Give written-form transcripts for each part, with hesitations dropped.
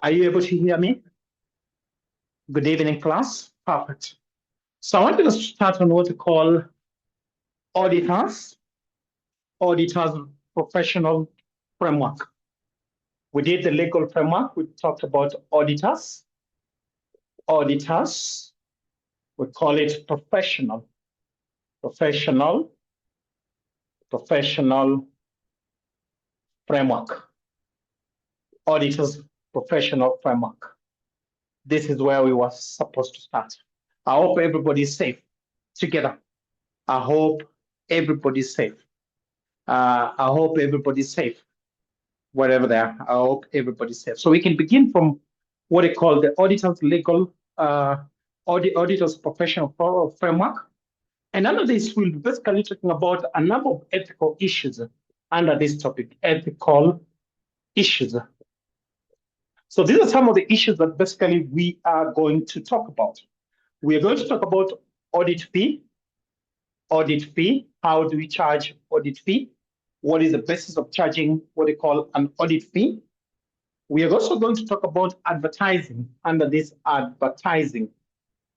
Are you able to hear me? Good evening, class. Perfect. So I wanted to start on what we call auditors, auditors professional framework. We did the legal framework. We talked about auditors. Auditors, we call it professional framework. Auditors professional framework. This is where we were supposed to start. I hope everybody's safe together. I hope everybody's safe. I hope everybody's safe wherever they are. I hope everybody's safe. So we can begin from what they call the auditor's legal, auditor's professional framework. And under this, we'll be basically talking about a number of ethical issues under this topic, ethical issues. So these are some of the issues that basically we are going to talk about. We are going to talk about audit fee. Audit fee, how do we charge audit fee? What is the basis of charging what they call an audit fee? We are also going to talk about advertising under this advertising,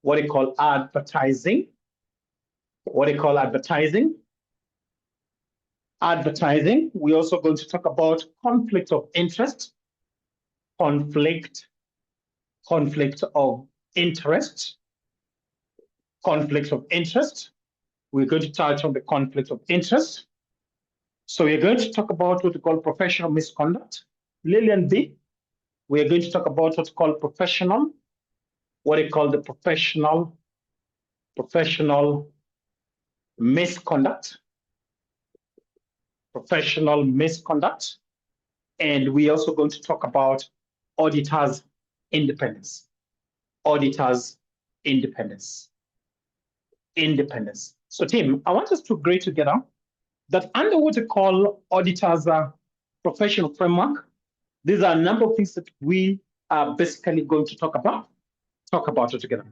what they call advertising. What they call advertising. Advertising, we're also going to talk about conflict of interest, conflict of interest, conflict of interest. We're going to touch on the conflict of interest. So we're going to talk about what we call professional misconduct. Lillian B, we're going to talk about what's called professional, what they call the professional misconduct. Professional misconduct. And we're also going to talk about auditors' independence. Auditors' independence. Independence. So, team, I want us to agree together that under what we call auditors' professional framework, these are a number of things that we are basically going to talk about it together.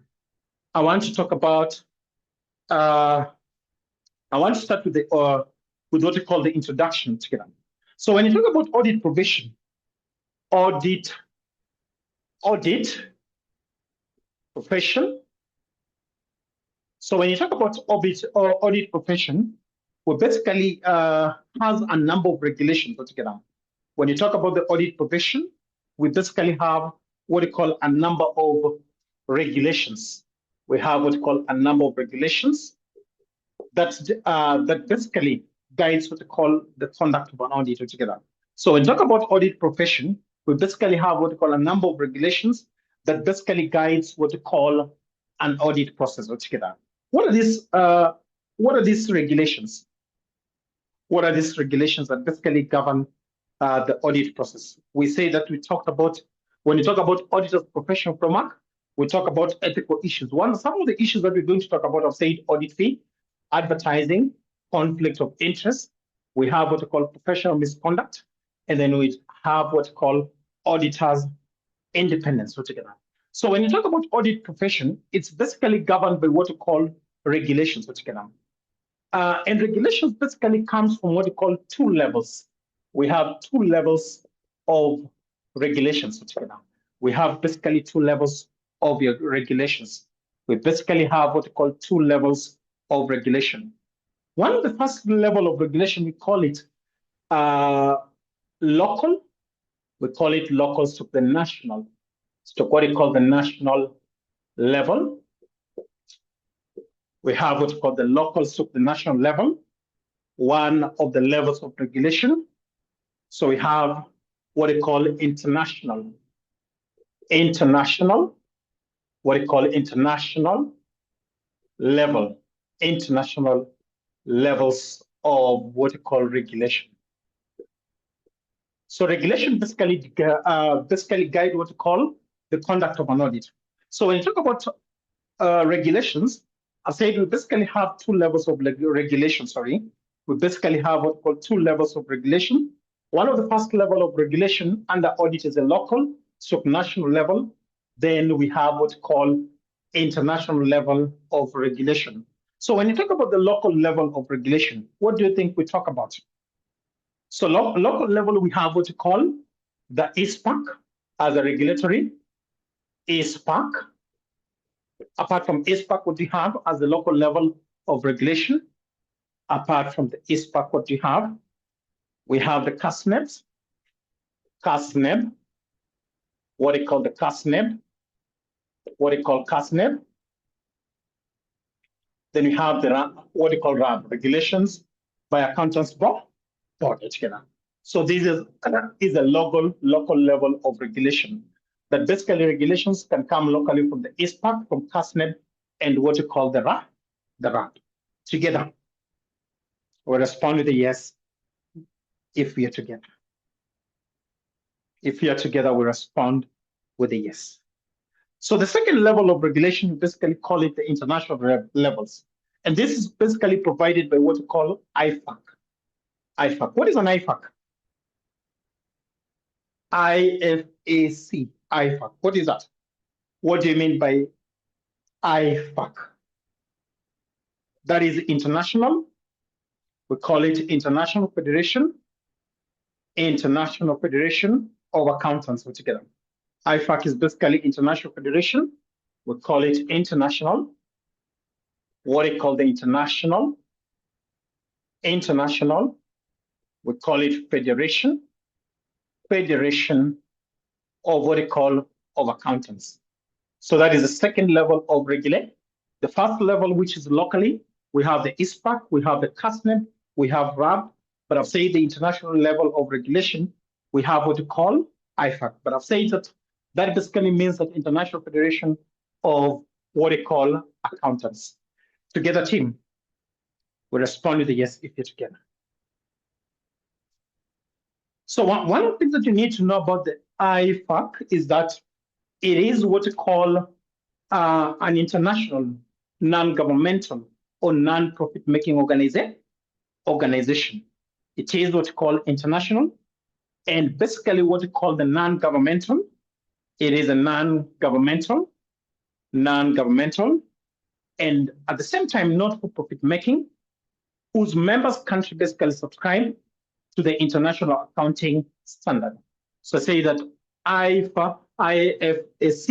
I want to talk about, I want to start with the with what we call the introduction together. So when you talk about audit profession, audit profession. So when you talk about audit profession, we basically has a number of regulations altogether. When you talk about the audit profession, we basically have what we call a number of regulations. We have what we call a number of regulations that basically guides what we call the conduct of an audit altogether. So when you talk about audit profession, we basically have what we call a number of regulations that basically guides what we call an audit process altogether. What are these regulations? What are these regulations that basically govern the audit process? We say that we talked about, when you talk about auditor's professional framework, we talk about ethical issues. Some of the issues that we're going to talk about are said audit fee, advertising, conflict of interest. We have what we call professional misconduct, and then we have what we call auditors' independence altogether. So when you talk about audit profession, it's basically governed by what we call regulations altogether. And regulations basically comes from what we call two levels. We have two levels of regulations altogether. We have basically two levels of your regulations. We basically have what we call two levels of regulation. One of the first level of regulation, we call it local. We call it local to the national. So what we call the national level. We have what's called the local to the national level, one of the levels of regulation. So we have what we call international, what we call international level, international levels of what we call regulation. So regulation basically guide what we call the conduct of an audit. So when you talk about regulations, I said we basically have two levels of regulation, We basically have what we call two levels of regulation. One of the first level of regulation under audit is a local, subnational level. Then we have what we call international level of regulation. So when you talk about the local level of regulation, what do you think we talk about? So local level, we have what we call the ISPAC. as a regulatory ISPAC. Apart from ISPAC, what we have as the local level of regulation, apart from the ISPAC, what we have the CASNEB, what they call the CASNEB, Then we have the what they call RAB, Regulations by Accountants Board together. So this is a local level of regulation. That basically regulations can come locally from the ISPAC, from CASNEB, and what you call the RAB together. We'll respond with a yes if we are together. If we are together, we respond with a yes. So the second level of regulation, we basically call it the international levels. And this is basically provided by what we call IFAC. IFAC. What is an IFAC? IFAC. IFAC. What is that? What do you mean by IFAC? That is international. We call it International Federation. International Federation of Accountants altogether. IFAC is basically International Federation. We call it international. What they call the international. International. We call it federation. Federation of what they call of accountants. So that is the second level of regulation. The first level, which is locally, we have the ISPAC, we have the CASNEB, we have RAB, but I've said the international level of regulation, we have what we call IFAC. But I've said that basically means that International Federation of what they call accountants. Together, team, we respond with a yes if you're together. So one of the things that you need to know about the IFAC is that it is what we call an international, non-governmental, or non-profit making organization. It is what we call international, and basically what we call the non-governmental. It is a non-governmental, and at the same time not-for-profit making, whose members country basically subscribe to the International Accounting Standard. So say that IFAC is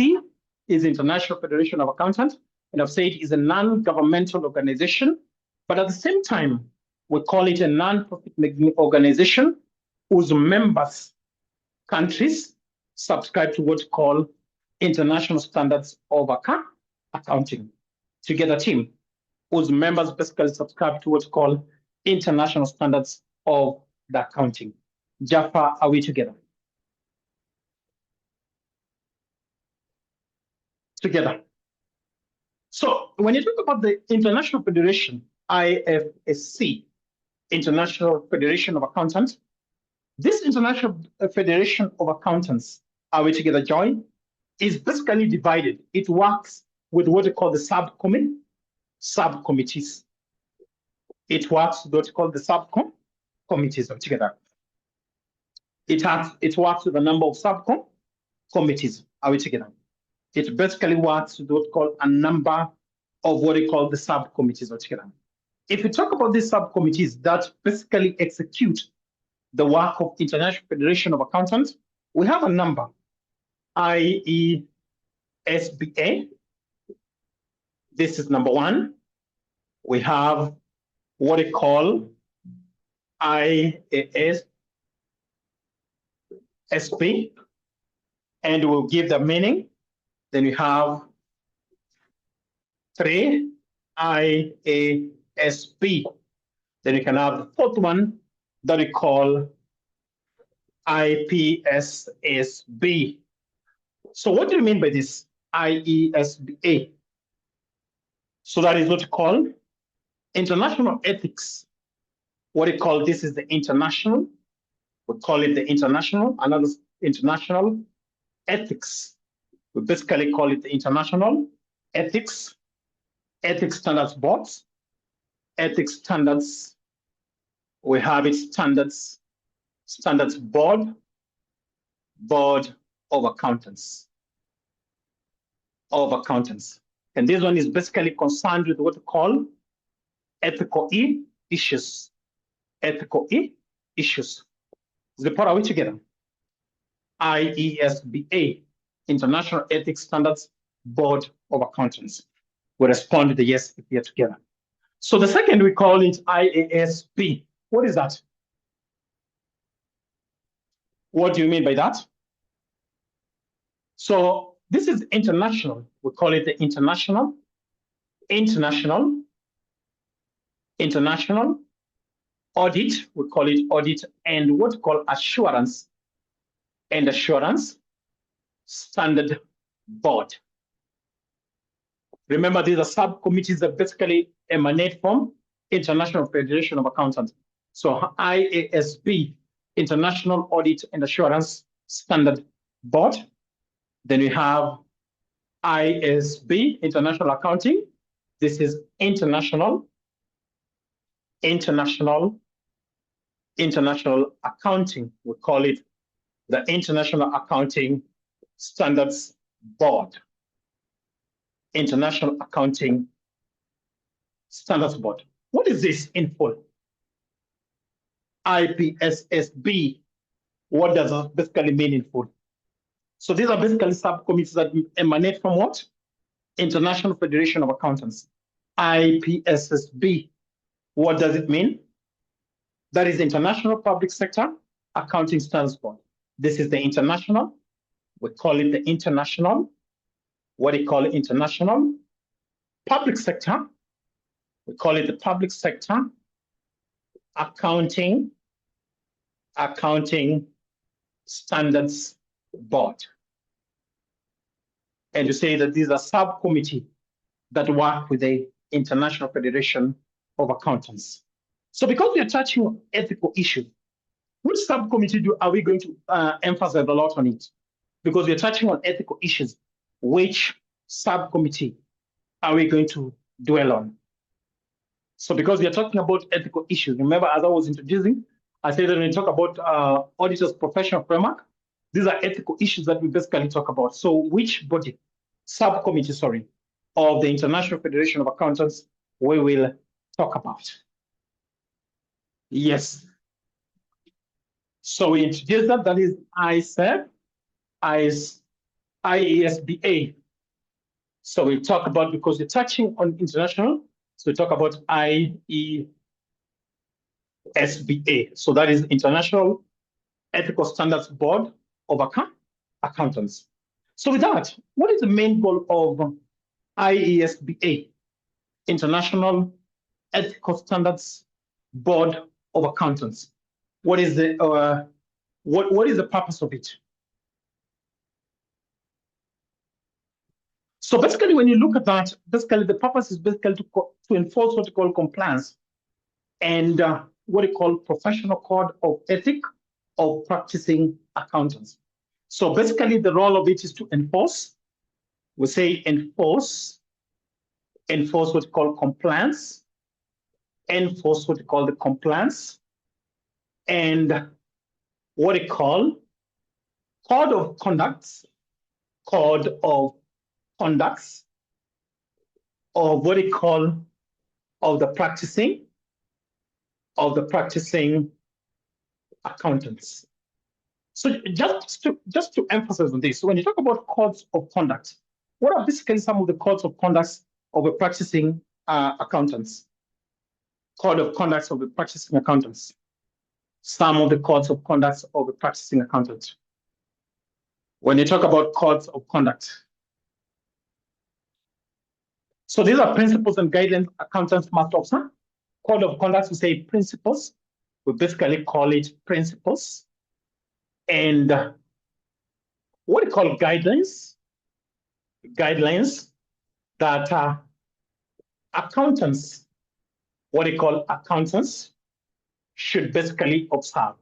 International Federation of Accountants, and I've said is a non-governmental organization, but at the same time, we call it a non-profit making organization whose members countries subscribe to what we call International Standards of Accounting. Together, team, whose members basically subscribe to what we call International Standards of the Accounting. Jaffa, are we together? Together. So when you talk about the International Federation, IFSC, International Federation of Accountants, this International Federation of Accountants, are we together, join, is basically divided. It works with what we call the subcommittees. It works with what we call the subcommittees altogether. It works with a number of subcommittees. Are we together? It basically works with what we call a number of what we call the subcommittees altogether. If you talk about these subcommittees that basically execute the work of International Federation of Accountants, we have a number, IESBA. This is number one. We have what we call IASB, and we'll give the meaning. Then we have 3, IASB. Then you can have the fourth one that we call IPSSB. So what do you mean by this IESBA? So that is what we call international ethics. What we call this is the international. We call it the international, another international ethics. We basically call it the international ethics standards boards, ethics standards. We have it standards board of accountants. And this one is basically concerned with what we call ethical issues. Ethical issues. The part, are we together? IESBA, International Ethics Standards Board of Accountants. We respond with the yes if we are together. So the second we call it IASB. What is that? What do you mean by that? So this is international. We call it the international audit. We call it audit, and what we call assurance standard board. Remember, these are subcommittees that basically emanate from International Federation of Accountants. So IASB, International Audit and Assurance Standard Board. Then we have ISB, International Accounting. This is international accounting. We call it the International Accounting Standards Board. International Accounting Standards Board. What is this in full? IPSSB. What does it basically mean in full? So these are basically subcommittees that emanate from what? International Federation of Accountants. IPSSB. What does it mean? That is International Public Sector Accounting Standards Board. This is the international. We call it the international. What do you call it? International public sector. We call it the public sector accounting standards board. And you say that these are subcommittee that work with the International Federation of Accountants. So because we are touching on ethical issues, which subcommittee are we going to emphasize a lot on it? Because we are touching on ethical issues, which subcommittee are we going to dwell on? So because we are talking about ethical issues, remember as I was introducing, I said that when we talk about auditors professional framework, these are ethical issues that we basically talk about. So which body, subcommittee, sorry, of the International Federation of Accountants we will talk about? Yes. So we introduced that is IESBA. So we talk about, because we're touching on international, so we talk about IESBA. So that is International Ethical Standards Board of Accountants. So with that, what is the main goal of IESBA, International Ethical Standards Board of Accountants? What is the what is the purpose of it? So basically, when you look at that, basically the purpose is basically to enforce what we call compliance and what we call professional code of ethics of practicing accountants. So basically, the role of it is to enforce. We say enforce what we call compliance, enforce what we call the compliance, and what we call code of conducts, or what we call of the practicing accountants. So just to emphasize on this, so when you talk about codes of conduct, what are basically some of the codes of conduct of the practicing accountants? Code of conduct of the practicing accountants. Some of the codes of conduct of the practicing accountants. When you talk about codes of conduct, so these are principles and guidelines accountants must observe. Code of conduct, we say principles. We basically call it principles. And what we call guidelines that accountants, what we call accountants, should basically observe,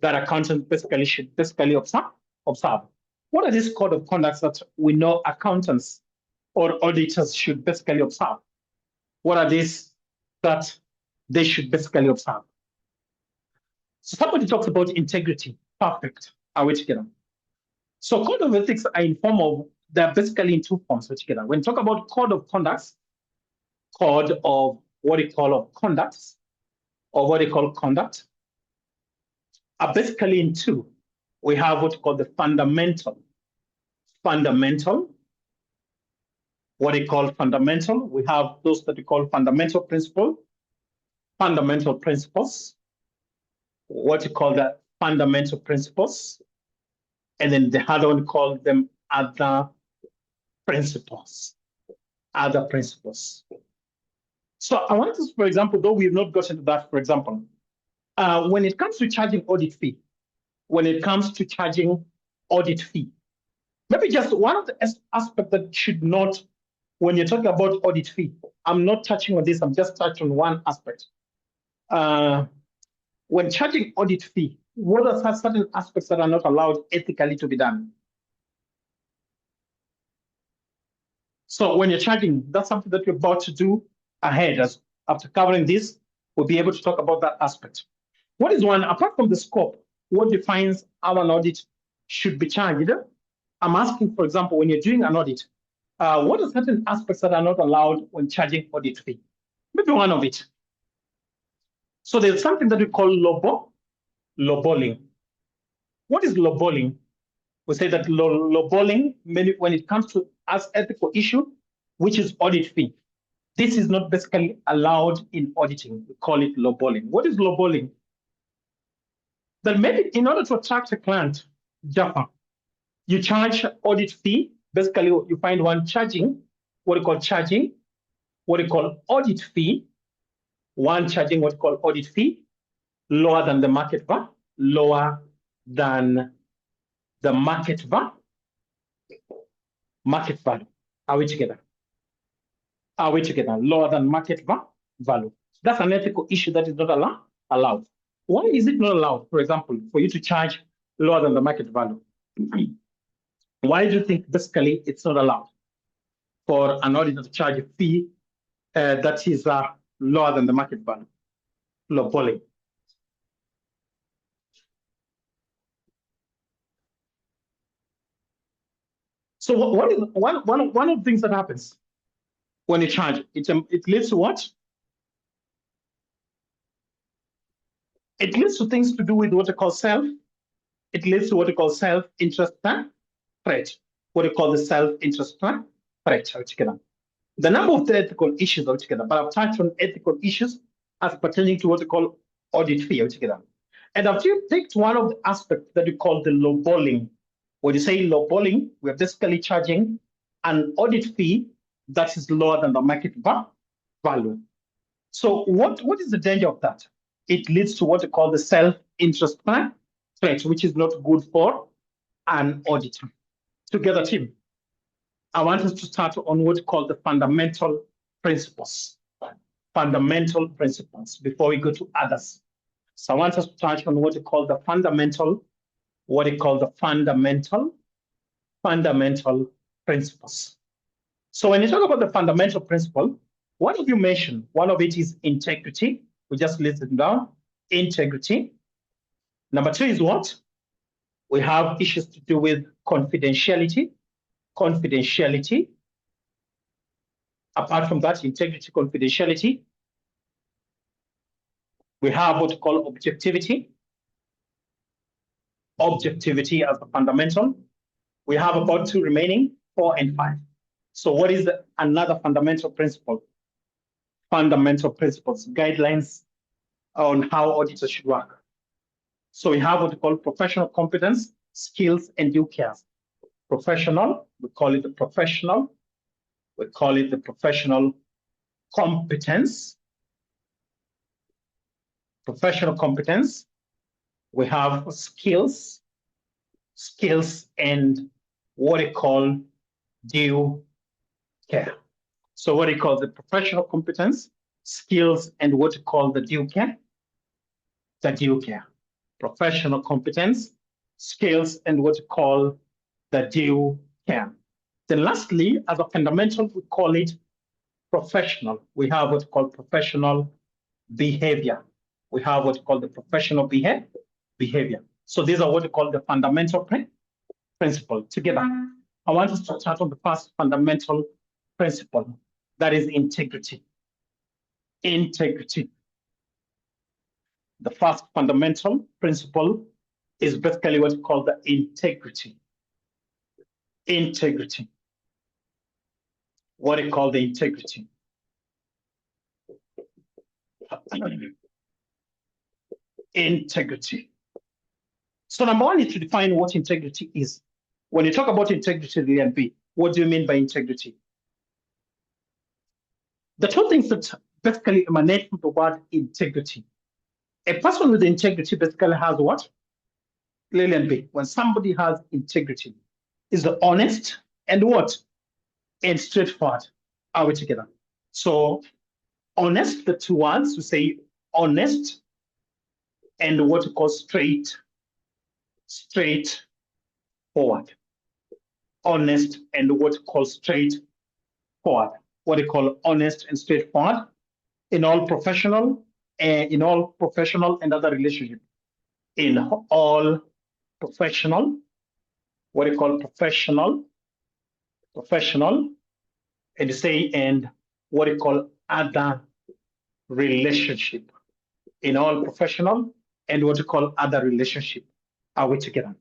that accountants basically should observe. What are these code of conducts that we know accountants or auditors should basically observe? What are these that they should basically observe? So somebody talks about integrity. Perfect. Are we together? So code of ethics are in form of, they're basically in two forms together. When we talk about code of conducts, code of what we call of conducts, or what we call conduct, are basically in two. We have what we call the fundamental. What they call fundamental. We have those that we call fundamental principles, what you call the fundamental principles, and then the other one called them other principles. So I want to, for example, though we have not gotten to that, for example, when it comes to charging audit fee, maybe just one of the aspects that should not, when you're talking about audit fee, I'm not touching on this, I'm just touching on one aspect. When charging audit fee, what are certain aspects that are not allowed ethically to be done? So when you're charging, that's something that we're about to do ahead. After covering this, we'll be able to talk about that aspect. What is one, apart from the scope, what defines how an audit should be charged? I'm asking, for example, when you're doing an audit, what are certain aspects that are not allowed when charging audit fee? Maybe one of it. So there's something that we call lowballing. What is lowballing? We say that lowballing, when it comes to as ethical issue, which is audit fee, this is not basically allowed in auditing. We call it lowballing. What is lowballing? That maybe in order to attract a client, Jaffa, you charge audit fee. Basically, you find one charging what you call audit fee. One charging what you call audit fee lower than the market value, lower than the market value. Are we together? Lower than market value. That's an ethical issue that is not allowed. Why is it not allowed, for example, for you to charge lower than the market value? Why do you think basically it's not allowed for an auditor to charge a fee that is lower than the market value? Lowballing. So what is one of the things that happens when you charge? It leads to what? It leads to things to do with what they call It leads to what they call self-interest threat. What they call the self-interest threat. The number of the ethical issues altogether, but I've touched on ethical issues as pertaining to what they call audit fee altogether. And I've picked one of the aspects that we call the lowballing. When you say lowballing, we're basically charging an audit fee that is lower than the market value. So what is the danger of that? It leads to what we call the self-interest threat, which is not good for an auditor. Together, team, I want us to start on what we call the fundamental principles. Before we go to others. So I want us to touch on what we call the fundamental principles. So when you talk about the fundamental principle, what have you mentioned? One of it is integrity. We just listed down integrity. Number two is what? We have issues to do with confidentiality. Apart from that, integrity, confidentiality. We have what we call objectivity. Objectivity as a fundamental. We have about two remaining, 4 and 5. So what is another fundamental principle? Fundamental principles, guidelines on how auditors should work. So we have what we call professional competence, skills, and due care. Professional, we call it the professional. We call it the professional competence. Professional competence. We have skills, and what we call due care. So what we call the professional competence, skills, and what we call the due care. Professional competence, skills, and what we call the due care. Then lastly, as a fundamental, we call it professional. We have what we call professional behavior. We have what we call the professional behavior. So these are what we call the fundamental principle. Together, I want us to start on the first fundamental principle, that is integrity. The first fundamental principle is basically what we call the integrity. Integrity. What we call the integrity. Integrity. So number one is to define what integrity is. When you talk about integrity, Lilian, what do you mean by integrity? The two things that basically emanate from the word integrity. A person with integrity basically has what? Lilian B. When somebody has integrity, is honest and what? And straightforward. Are we together? So honest, the two words, we say honest and what we call straightforward. Honest and what we call straightforward. What we call honest and straightforward in all professional and other relationships. In all professional, what you call professional, and you say, and what you call other relationship. In all professional and what you call other relationship. Are we together?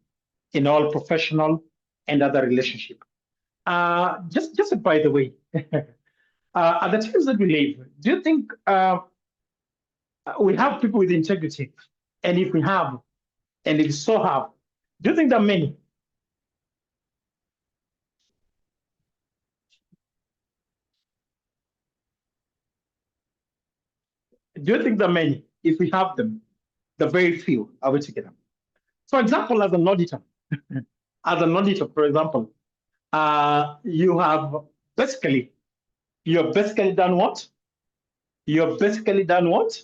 In all professional and other relationship. Just by the way, at the times that we live, do you think we have people with integrity? And if we have, and if so have, do you think there are many? Do you think there are many? If we have them, the very few, are we together? For example, as an auditor, for example, you have basically, you've basically done what? You've basically done what?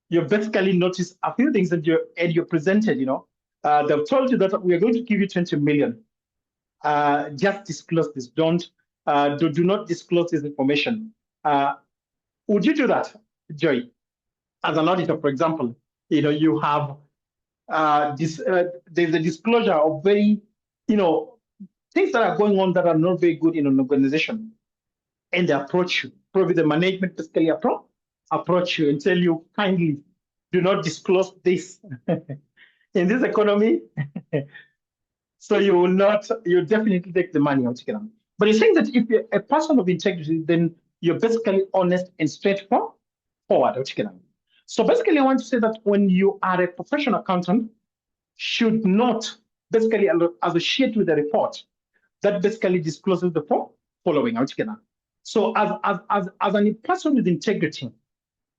You've basically noticed a few things that you presented, they've told you that we are going to give you 20 million. Just disclose this. Do not disclose this information. Would you do that, Joy? As an auditor, for example, you have there's a disclosure of very, things that are going on that are not very good in an organization, and they approach you. Probably the management basically approach you and tell you kindly, do not disclose this in this economy. So you definitely take the money altogether. But you're saying that if you're a person of integrity, then you're basically honest and straightforward altogether. So basically, I want to say that when you are a professional accountant, should not basically associate with a report that basically discloses the following altogether. So as a person with integrity,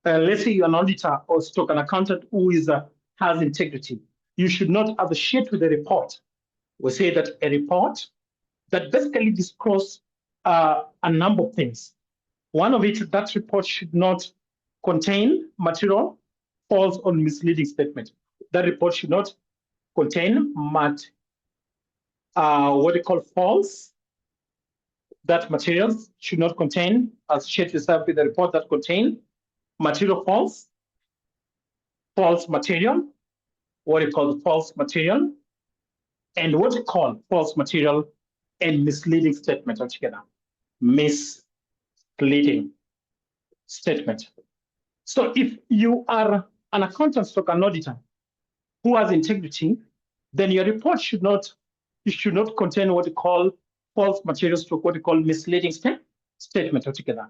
let's say you're an auditor or stock an accountant who has integrity, you should not associate with a report. We say that a report that basically discloses a number of things. One of it, that report should not contain material, false or misleading statement. That report should not contain what they call false. That materials should not contain, associate yourself with a report that contain material false material, what you call false material, and what you call false material and misleading statement altogether. Misleading statement. So if you are an accountant or an auditor who has integrity, then your report should not contain what you call false materials to what you call misleading statement altogether.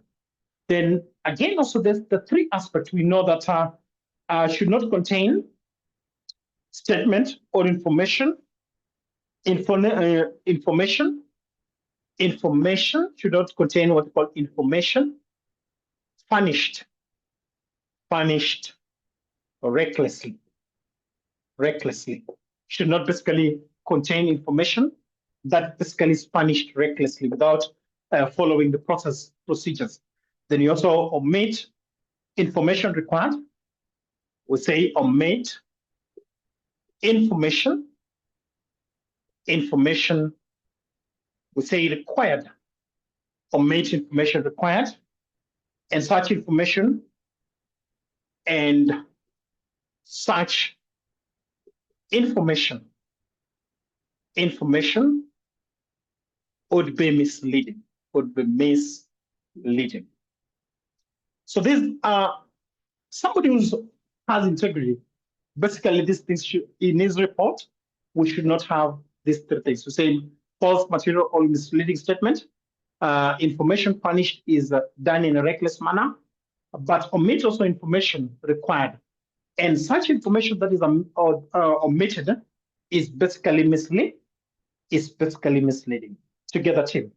Then again, also there's the three aspects we know that should not contain statement or information. Information should not contain what we call information. Furnished recklessly should not basically contain information that basically is furnished recklessly without following the procedures. Then you also omit information required. We say omit information, we say required, omit information required, and such information would be misleading. So these are somebody who has integrity Basically, these things should, in his report, we should not have these three things. So saying false, material, or misleading statement, information furnished is done in a reckless manner, but omit also information required. And such information that is omitted is basically misleading. Together, team.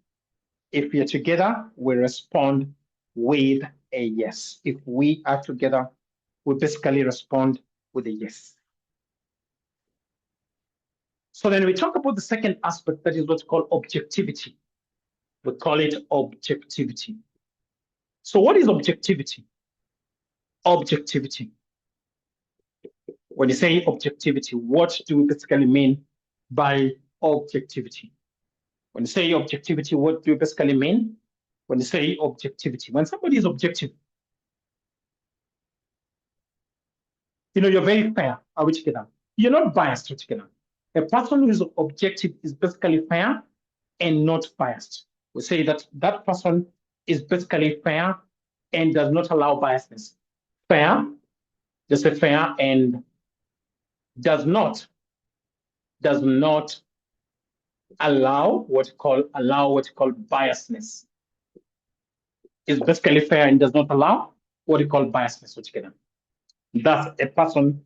If we are together, we respond with a yes. If we are together, we basically respond with a yes. So then we talk about the second aspect, that is what's called objectivity. We call it objectivity. So what is objectivity? Objectivity. When you say objectivity, what do we basically mean by objectivity? When you say objectivity, what do you basically mean? When you say objectivity, when somebody is objective, you're very fair. Are we together? You're not biased together. A person who is objective is basically fair and not biased. We say that that person is basically fair and does not allow biasness. Fair, just say fair, and does not allow what you call biasness. Is basically fair and does not allow what you call biasness together. That's a person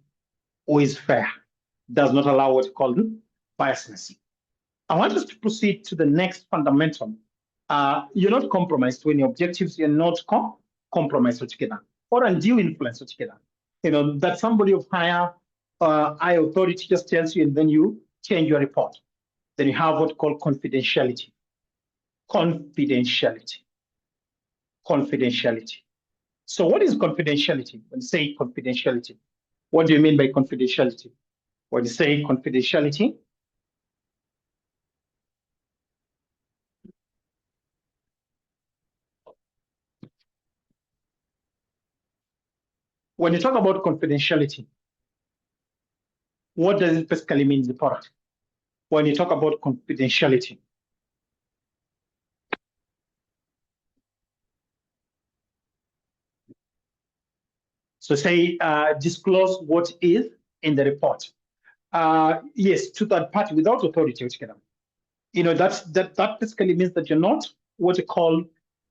who is fair, does not allow what you call biasness. I want us to proceed to the next fundamental. You're not compromised when your objectives, you're not compromised together or undue influence together. That somebody of high authority just tells you and then you change your report. Then you have what called confidentiality. Confidentiality. So what is confidentiality? When you say confidentiality, what do you mean by confidentiality? When you say confidentiality, when you talk about confidentiality, what does it basically mean in the product? When you talk about confidentiality, so say disclose what is in the report. Yes, to that party without authority. That basically means that you're not what you call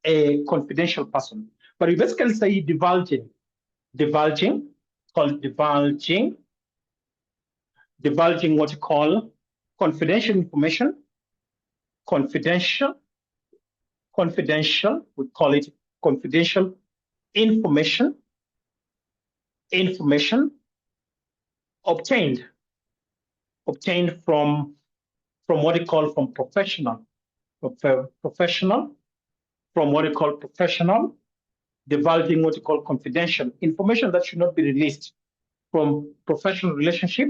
a confidential person, but you basically say divulging, called divulging what you call confidential information, confidential, we call it confidential information obtained from what you call from professional, from what you call professional, divulging what you call confidential information that should not be released from professional relationship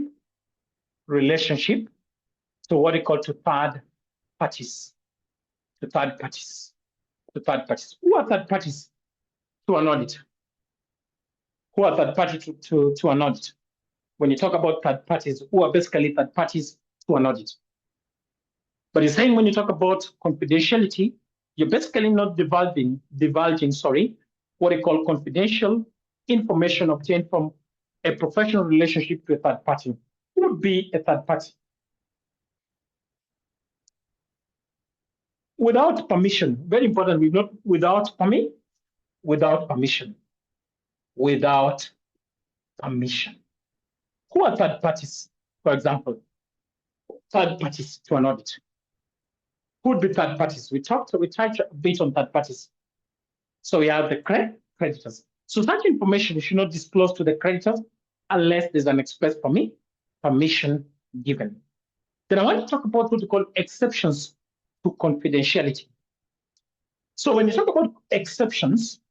to what you call to third parties. Who are third parties to an audit? Who are third parties to an audit? When you talk about third parties, who are basically third parties to an audit? But you're saying when you talk about confidentiality, you're basically not divulging, what you call confidential information obtained from a professional relationship to a third party. Who would be a third party? Without permission, very important, we've not without permission. Who are third parties, for example? Third parties to an audit. Who would be third parties? We touched a bit on third parties. So we have the creditors. So such information should not disclose to the creditors unless there's an express permission given. Then I want to talk about what we call exceptions to confidentiality. So when you talk about exceptions,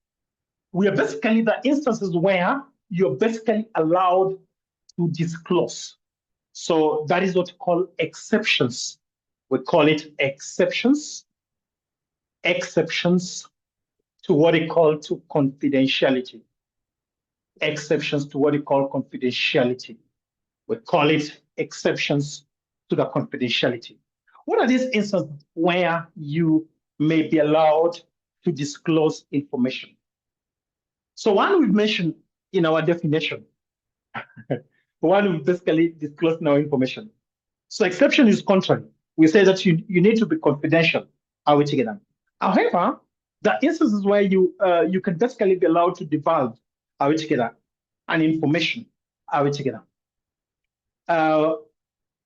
we are basically the instances where you're basically allowed to disclose. So that is what we call exceptions. We call it exceptions to what we call to confidentiality. Exceptions to what we call confidentiality. We call it exceptions to the confidentiality. What are these instances where you may be allowed to disclose information? So one we've mentioned in our definition, one who basically disclose no information. So exception is contrary. We say that you need to be confidential. Are we together? However, the instances where you can basically be allowed to divulge, are we together, an information, are we together? Uh,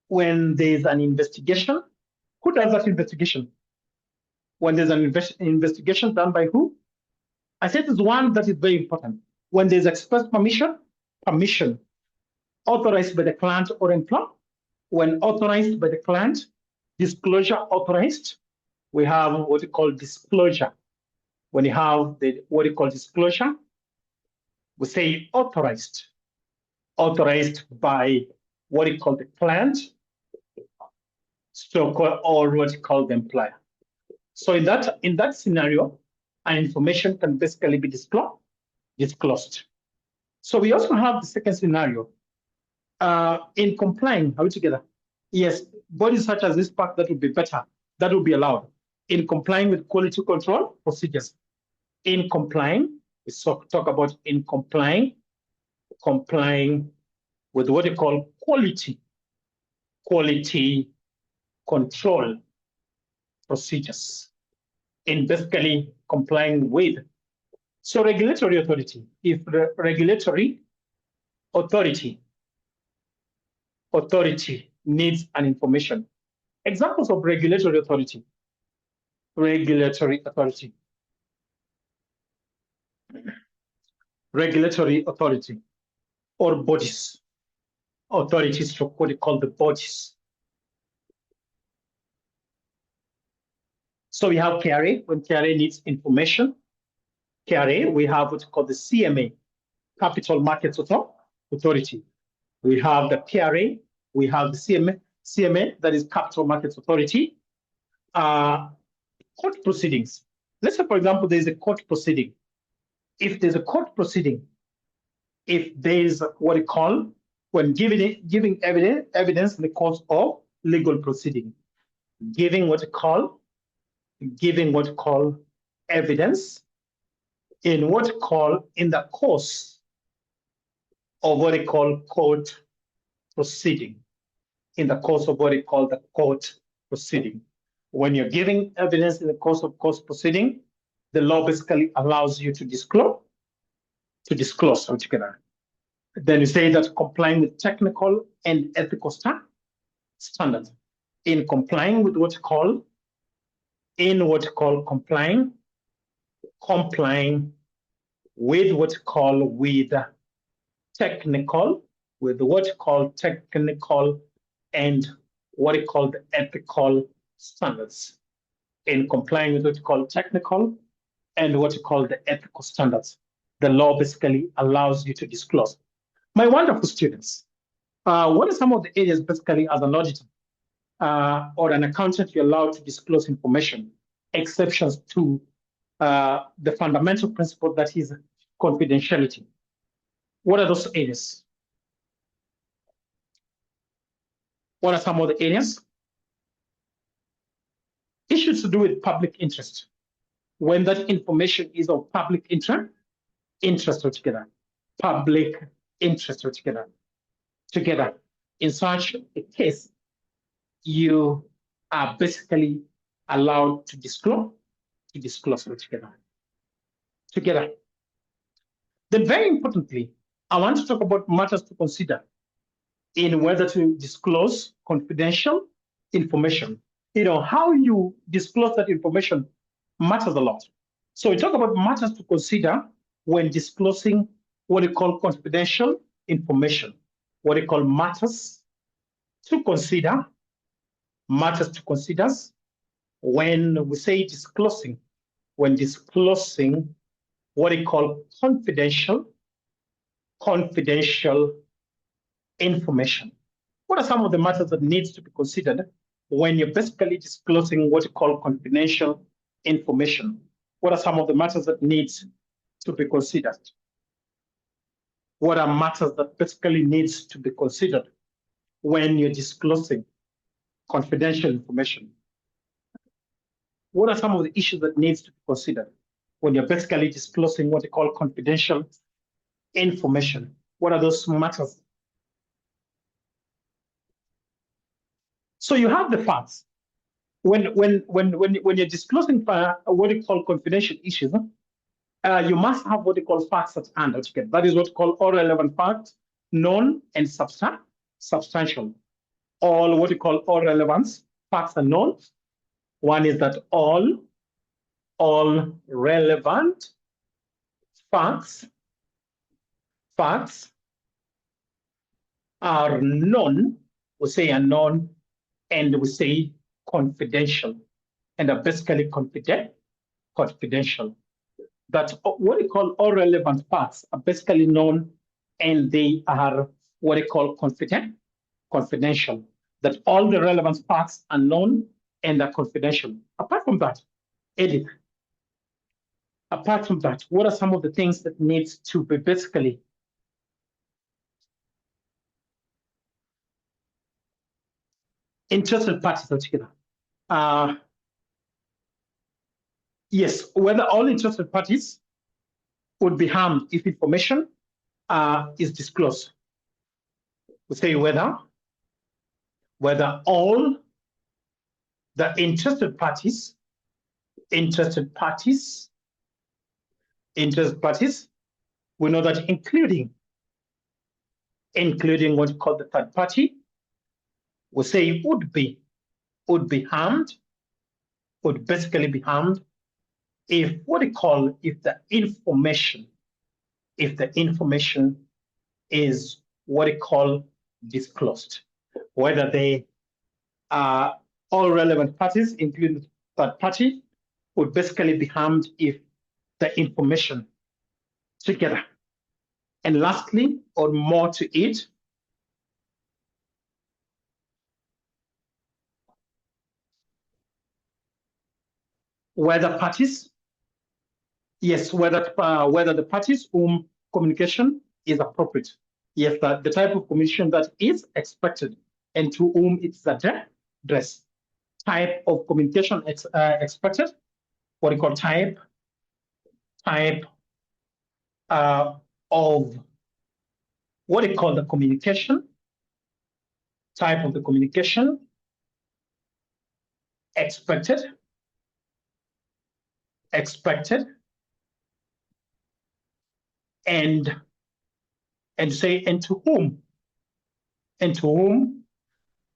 when there's an investigation, who does that investigation? When there's an investigation done by who? I said it's one that is very important. When there's express permission authorized by the client or employer. When authorized by the client, disclosure authorized, we have what we call disclosure. When you have what you call disclosure, we say authorized by what you call the client, or what you call the employer. So in that scenario, an information can basically be disclosed. So we also have the second scenario. In complying, are we together? Yes, bodies such as this part that would be better, that would be allowed. In complying with quality control procedures. In complying, we talk about in complying with what you call quality control procedures. In basically complying with. So regulatory authority, if the regulatory authority needs an information. Examples of regulatory authority. Regulatory authority or bodies. Authorities, what they call the bodies. So we have KRA. When KRA needs information, KRA, we have what's called the CMA, Capital Markets Authority. We have the PRA, we have the CMA, that is Capital Markets Authority. Court proceedings. Let's say, for example, there's a court proceeding. If there's a court proceeding, if there's what you call, when giving evidence in the course of legal proceeding, giving what you call evidence in the course of what they call court proceeding, in the course of what they call the court proceeding. When you're giving evidence in the course of court proceeding, the law basically allows you to disclose altogether. Then you say that complying with technical and ethical standards. In complying with what you call complying with what you call technical and what you call the ethical standards. In complying with what you call technical and what you call the ethical standards, the law basically allows you to disclose. My wonderful students, what are some of the areas basically as an auditor or an accountant you're allowed to disclose information, exceptions to the fundamental principle that is confidentiality? What are those areas? What are some of the areas? Issues to do with public interest. When that information is of public interest altogether. Public interest altogether. Together. In such a case, you are basically allowed to disclose altogether. Together. Then very importantly, I want to talk about matters to consider in whether to disclose confidential information. How you disclose that information matters a lot. So we talk about matters to consider when disclosing what we call confidential information. What we call matters to consider when we say disclosing, what we call confidential information. What are some of the matters that needs to be considered when you're basically disclosing what you call confidential information? What are some of the matters that needs to be considered? What are matters that basically needs to be considered when you're disclosing confidential information? What are some of the issues that needs to be considered when you're basically disclosing what you call confidential information? What are those matters So you have the facts. When you're disclosing what you call confidential issues, you must have what you call facts at hand altogether. That is what you call all relevant facts, known and substantial. All what you call all relevant facts are known. One is that all relevant facts are known. We say are known, and we say confidential, and are basically confidential. That what we call all relevant facts are basically known, and they are what we call confidential. That all the relevant facts are known and are confidential. Apart from that, Edith, apart from that, what are some of the things that needs to be basically interested parties altogether? Yes, whether all interested parties would be harmed if information is disclosed. We say whether all the interested parties, we know that including what we call the third party, we say would be harmed, would basically be harmed if the information is what we call disclosed, whether they are all relevant parties, including the third party, would basically be harmed if the information together. And lastly, or more to it, whether the parties whom communication is appropriate. Yes, the type of communication that is expected and to whom it's addressed. Type of communication expected, what we call type of what we call the communication, type of the communication expected, and to whom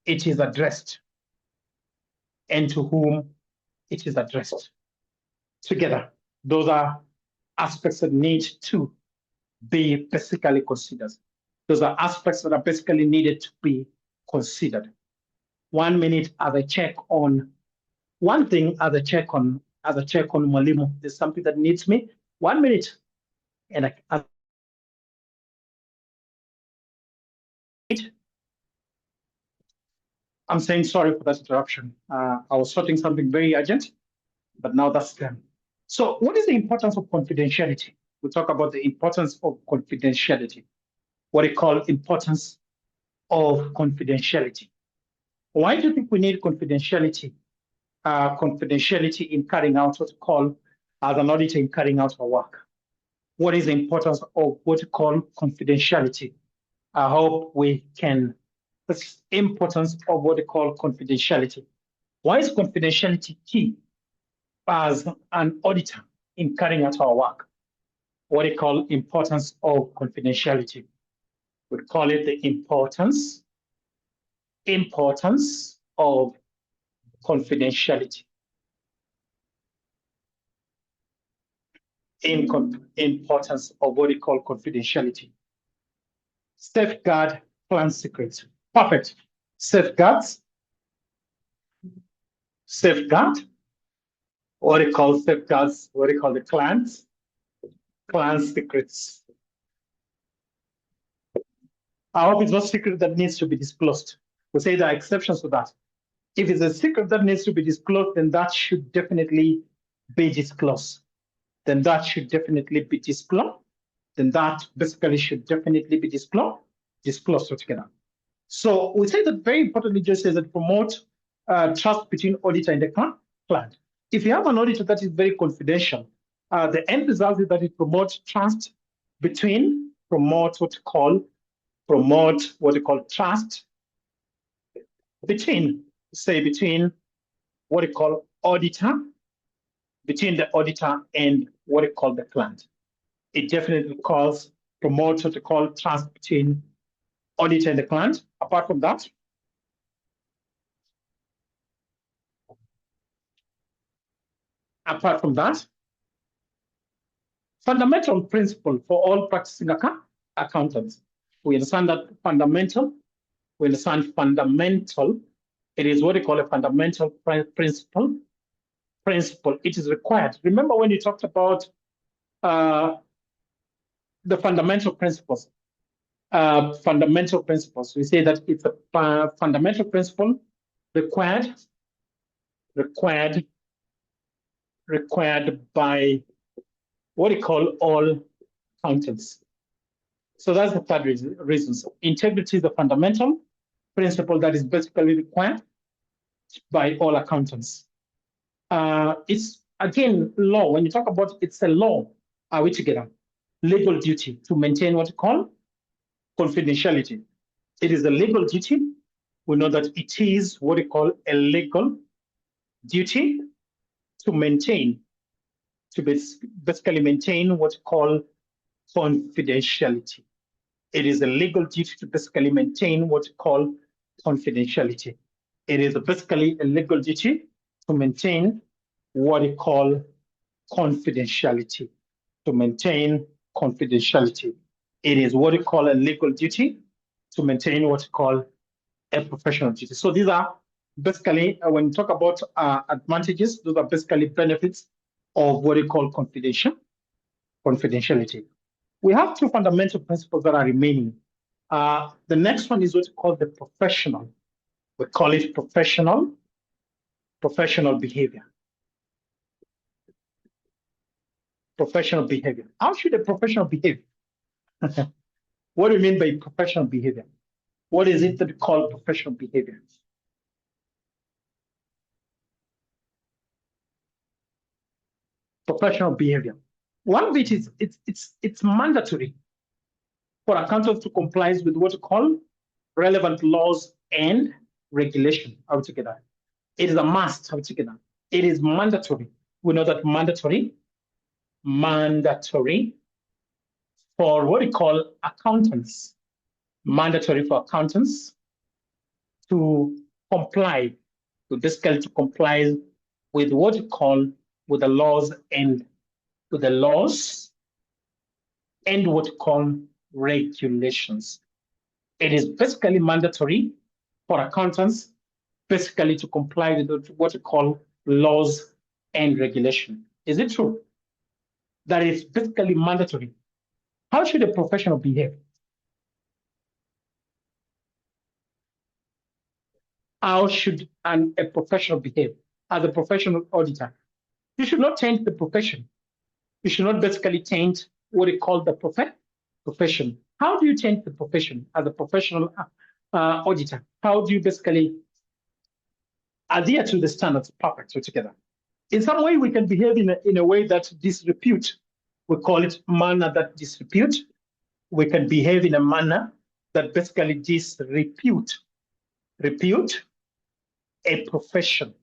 it is addressed, together. Those are aspects that need to be basically considered. Those are aspects that are basically needed to be considered. 1 minute as I check on one thing, as I check on Mwalimu. There's something that needs me. 1 minute, and I'm saying sorry for that interruption. I was sorting something very urgent, but now that's done. So what is the importance of confidentiality? We talk about the importance of confidentiality. What we call importance of confidentiality. Why do you think we need confidentiality? Confidentiality in carrying out what we call, as an auditor, in carrying out our work. What is the importance of what we call confidentiality? I hope we can, the importance of what we call confidentiality. Why is confidentiality key as an auditor in carrying out our work? What we call importance of confidentiality. We call it the importance of confidentiality. Importance of what we call confidentiality. Safeguard client secrets. Perfect. Safeguard. What we call safeguards, what we call the client secrets. I hope it's not a secret that needs to be disclosed. We say there are exceptions to that. If it's a secret that needs to be disclosed, then that should definitely be disclosed. Then that basically should definitely be disclosed altogether. So we say that very importantly, just says that promote trust between auditor and the client. If you have an auditor that is very confidential, the end result is that it promotes trust between, promote what we call trust between say, between what you call auditor, between the auditor and what you call the client. It definitely promotes what you call trust between auditor and the client. Apart from that, fundamental principle for all practicing accountants. We understand that fundamental. We understand fundamental. It is what they call a fundamental principle. It is required. Remember when you talked about the fundamental principles? We say that it's a fundamental principle required by what we call all accountants. So that's the third reason. So integrity is a fundamental principle that is basically required by all accountants. It's, again, law. When you talk about it's a law, are we together? Legal duty to maintain what we call confidentiality. It is a legal duty. We know that it is what we call a legal duty to maintain, to basically maintain what we call confidentiality. It is a legal duty to basically maintain what we call confidentiality. It is basically a legal duty to maintain what we call confidentiality. To maintain confidentiality. It is what we call a legal duty to maintain what we call a professional duty. So these are basically, when you talk about advantages, those are basically benefits of what we call confidentiality. We have two fundamental principles that are remaining. The next one is what we call the professional. We call it professional behavior. Professional behavior. How should a professional behave? What do you mean by professional behavior? What is it that we call professional behavior? Professional behavior. One of it is it's mandatory for accountants to comply with what we call relevant laws and regulation altogether. It is a must altogether. It is mandatory. We know that mandatory for what we call accountants, mandatory for accountants to comply, to comply with what we call with the laws and what we call regulations. It is basically mandatory for accountants basically to comply with what we call laws and regulation. Is it true? That is basically mandatory. How should a professional behave? How should a professional behave as a professional auditor? You should not change the profession. You should not basically change what we call the profession. How do you change the profession as a professional auditor? How do you basically adhere to the standards perfect altogether? In some way, we can behave in a way that disrepute. We call it manner that disrepute. We can behave in a manner that basically disrepute a profession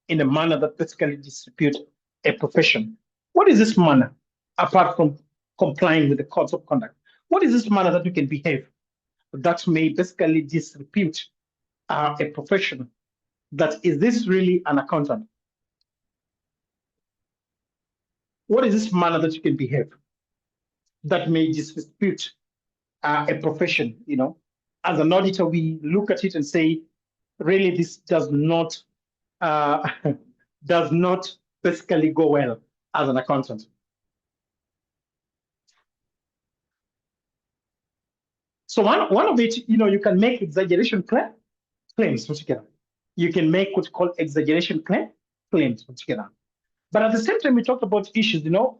in a manner that basically disrepute a profession. What is this manner, apart from complying with the codes of conduct? What is this manner that we can behave that may basically disrepute a profession? That is this really an accountant? What is this manner that you can behave that may disrepute a profession? You know, as an auditor, we look at it and say, really, this does not basically go well as an accountant. So one of it, you know, you can make exaggeration claims altogether. You can make what's called exaggeration claims altogether. But at the same time, we talked about issues, you know,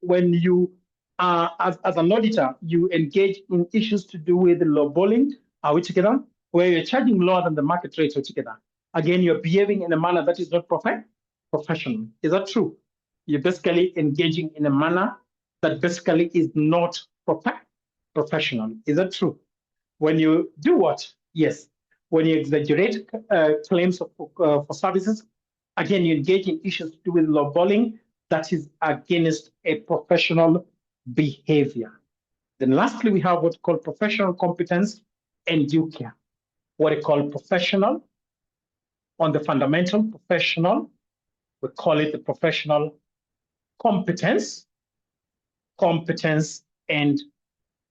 when you, as an auditor, you engage in issues to do with lowballing, are we together? Where you're charging lower than the market rate altogether. Again, you're behaving in a manner that is not professional. Is that true? You're basically engaging in a manner that basically is not professional. Is that true? When you do what? Yes. when you exaggerate claims for services, again, you engage in issues to do with lowballing that is against a professional behavior. Then lastly, we have what's called professional competence and due care. What we call professional, on the fundamental professional, we call it the professional competence, and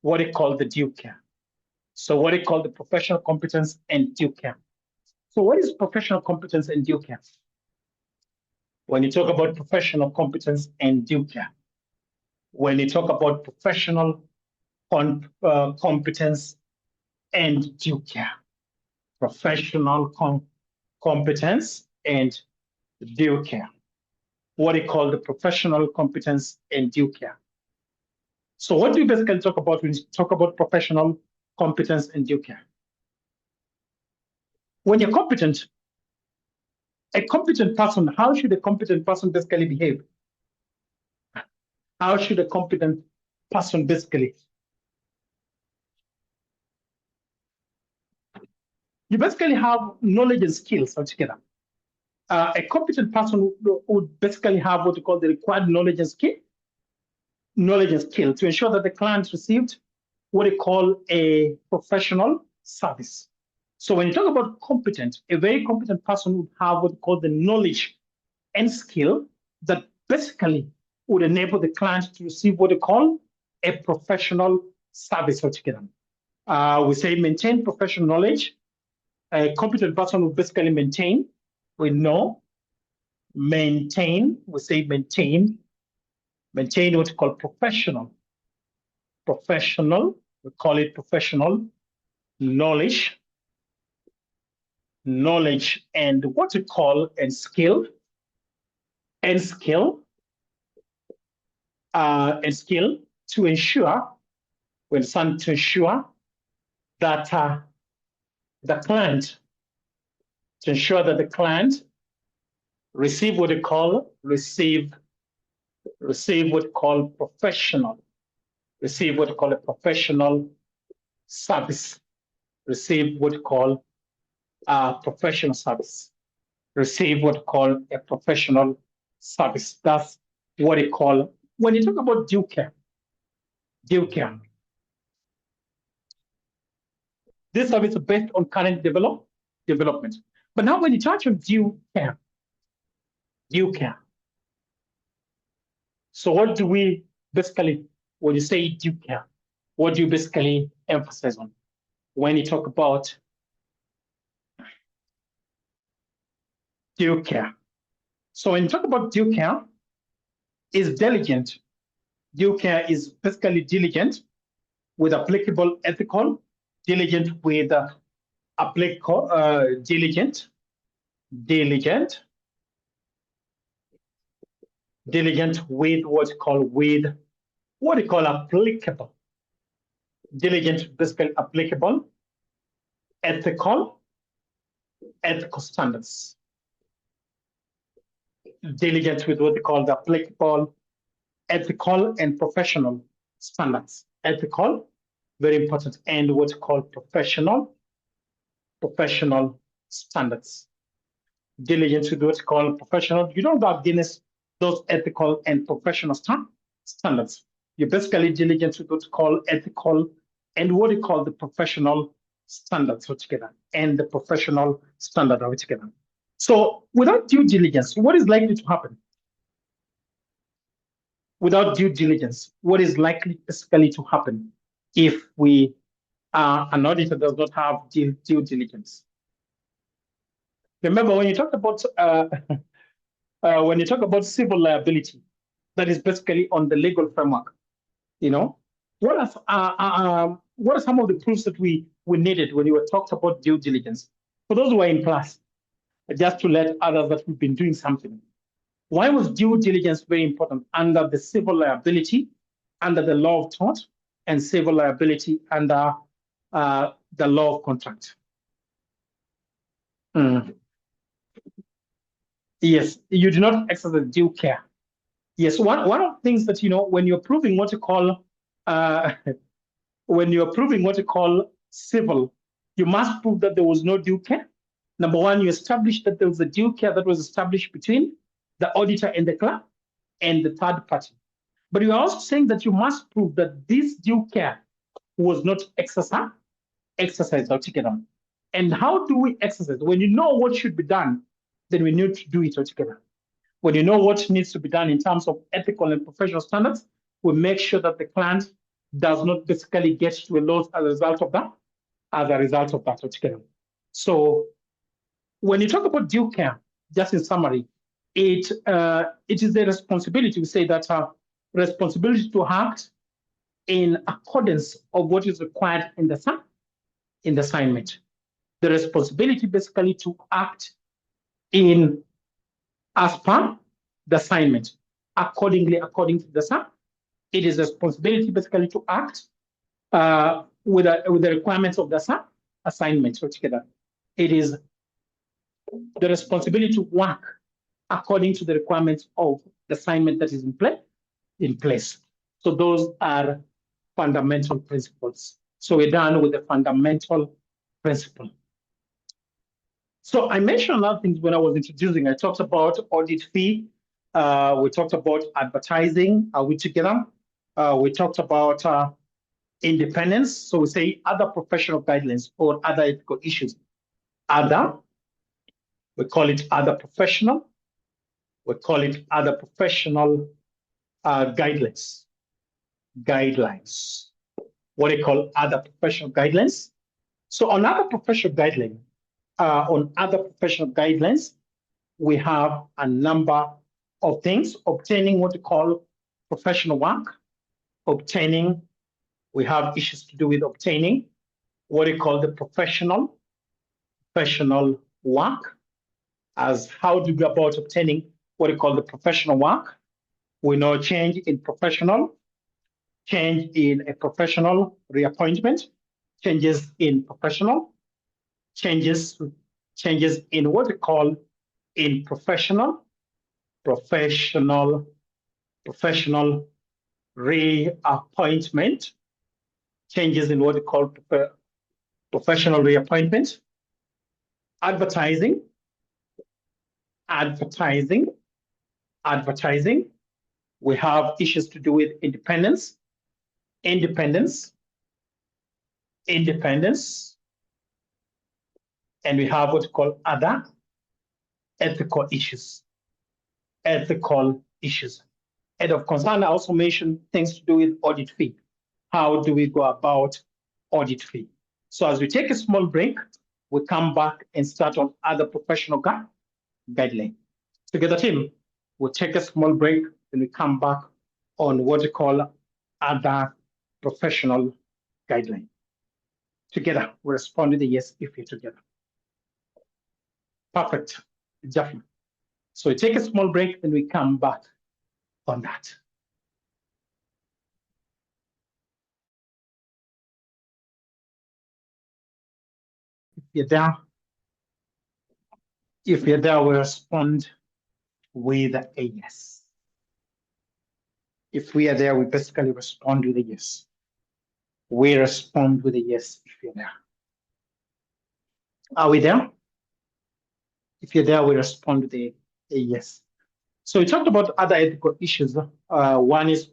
what we call the due care. So what we call the professional competence and due care. So what is professional competence and due care? When you talk about professional competence and due care, when you talk about professional competence and due care, professional competence and due care, what we call the professional competence and due care. So what do you basically talk about when you talk about professional competence and due care? When you're competent, a competent person, how should a competent person basically behave? How should a competent person basically? You basically have knowledge and skills altogether. A competent person would basically have what we call the required knowledge and skill to ensure that the client received what we call a professional service. So when you talk about competent, a very competent person would have what we call the knowledge and skill that basically would enable the client to receive what we call a professional service altogether. We say maintain professional knowledge. A competent person will basically maintain, we know, maintain, we say maintain what we call professional, we call it professional knowledge, and what we call and skill to ensure that the client receive what we call professional service, receive what we call professional service, receive what we call a professional service. That's what we call, when you talk about due care. This service is based on current development. But now when you touch on due care. So what do we basically, when you say due care, what do you basically emphasize on when you talk about due care? So when you talk about due care, is diligent. Due care is basically diligent with applicable ethical, diligent with applicable, diligent with what we call applicable, diligent, basically applicable, ethical standards. Diligent with what we call the applicable, ethical, and professional standards. Ethical, very important, and what's called professional standards. Diligence with what's called professional. You don't go against those ethical and professional standards. You're basically diligent with what's called ethical and what you call the professional standards altogether, and the professional standard altogether. So without due diligence, what is likely to happen? Without due diligence, what is likely basically to happen if an auditor does not have due diligence? Remember, when you talk about civil liability, that is basically on the legal framework. What are some of the proofs that we needed when you were talked about due diligence? For those who are in class, just to let others that we've been doing something. Why was due diligence very important under the civil liability, under the law of tort, and civil liability under the law of contract? Yes, you do not exercise due care. Yes, one of the things that, when you're proving what you call civil, You must prove that there was no due care. Number one, you establish that there was a due care that was established between the auditor and the clerk and the third party. But you are also saying that you must prove that this due care was not exercised altogether. And how do we exercise? When you know what should be done, then we need to do it altogether. When you know what needs to be done in terms of ethical and professional standards, we make sure that the client does not basically get to a loss as a result of that, altogether. So when you talk about due care, just in summary, it is a responsibility. We say that responsibility to act in accordance of what is required in the assignment. The responsibility basically to act in as per the assignment, according to the SAP. It is a responsibility basically to act with the requirements of the SAP assignment altogether. It is the responsibility to work according to the requirements of the assignment that is in place. So those are fundamental principles. So we're done with the fundamental principle. So I mentioned other things when I was introducing. I talked about audit fee. We talked about advertising. Are we together? We talked about independence. So we say other professional guidelines or other ethical issues. Other, we call it other professional. We call it other professional guidelines. What they call other professional guidelines. So on other professional guidelines, we have a number of things. Obtaining what we call professional work. We have issues to do with obtaining what we call the professional work. As how do we go about obtaining what we call the professional work? We know change in a professional reappointment, changes in professional, changes in what we call in professional reappointment, changes in what we call professional reappointment, advertising. We have issues to do with independence, and we have what we call other ethical issues. And of concern, I also mentioned things to do with audit fee. How do we go about audit fee? So as we take a small break, we come back and start on other professional guideline. Together, team, we'll take a small break and we come back on what we call other professional guideline. Together, we respond with a yes if you're together. Perfect. Exactly. So we take a small break and we come back on that. If you're there, we respond with a yes. If we are there, we basically respond with a yes. We respond with a yes if you're there. Are we there? If you're there, we respond with a yes. So we talked about other ethical issues. One is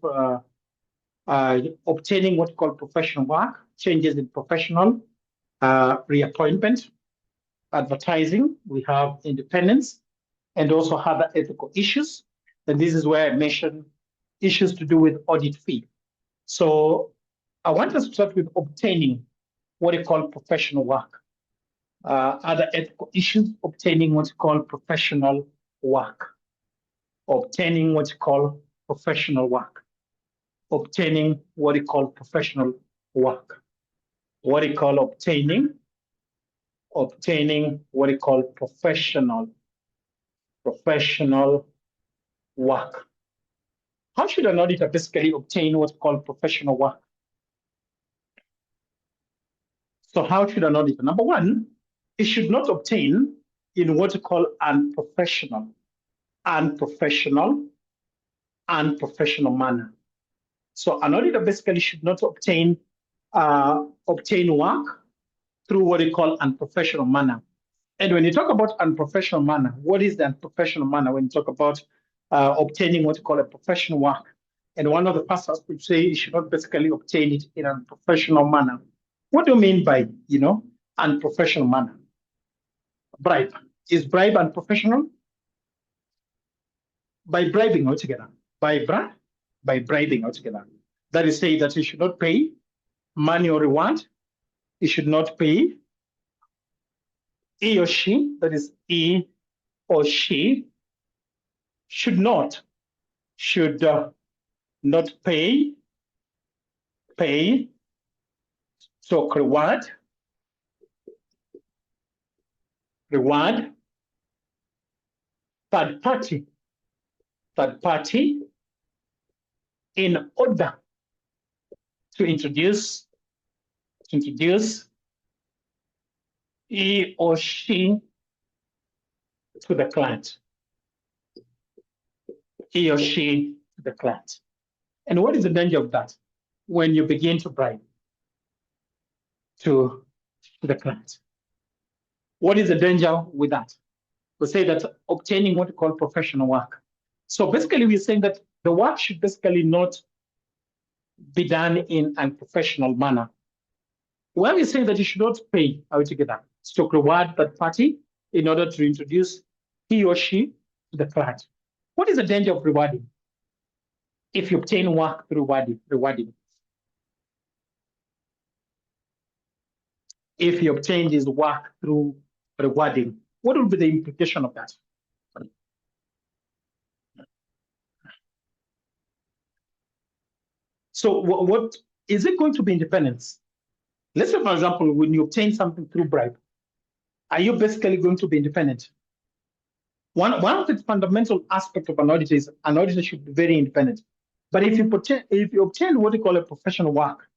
obtaining what we call professional work, changes in professional reappointment, advertising. We have independence, and also other ethical issues. And this is where I mentioned issues to do with audit fee. So I want us to start with obtaining what we call professional work. Other ethical issues, obtaining what we call professional work. Obtaining what we call professional work. Obtaining what we call professional work. What we call obtaining what we call professional work. How should an auditor basically obtain what's called professional work? So how should an auditor? Number one, it should not obtain in what we call unprofessional manner. So an auditor basically should not obtain work through what we call unprofessional manner. And when you talk about unprofessional manner, what is the unprofessional manner when you talk about obtaining what you call a professional work? And one of the pastors would say you should not basically obtain it in a professional manner. What do you mean by, unprofessional manner? Bribe. Is bribe unprofessional? By bribing altogether. By bribing altogether. That is say that you should not pay money or reward. You should not pay. He or she, that is he or she, should not not pay so reward third party in order to introduce he or she to the client. He or she to the client. And what is the danger of that? When you begin to bribe to the client. What is the danger with that? We say that obtaining what we call professional work. So basically, we're saying that the work should basically not be done in a professional manner. When we say that you should not pay altogether, to reward that party in order to introduce he or she to the client. What is the danger of rewarding? If you obtain work through rewarding. If you obtain this work through rewarding, what would be the implication of that? So what is it going to be independence? Let's say, for example, when you obtain something through bribe, are you basically going to be independent? One of the fundamental aspects of an auditor is an auditor should be very independent. But if you obtain what we call a professional work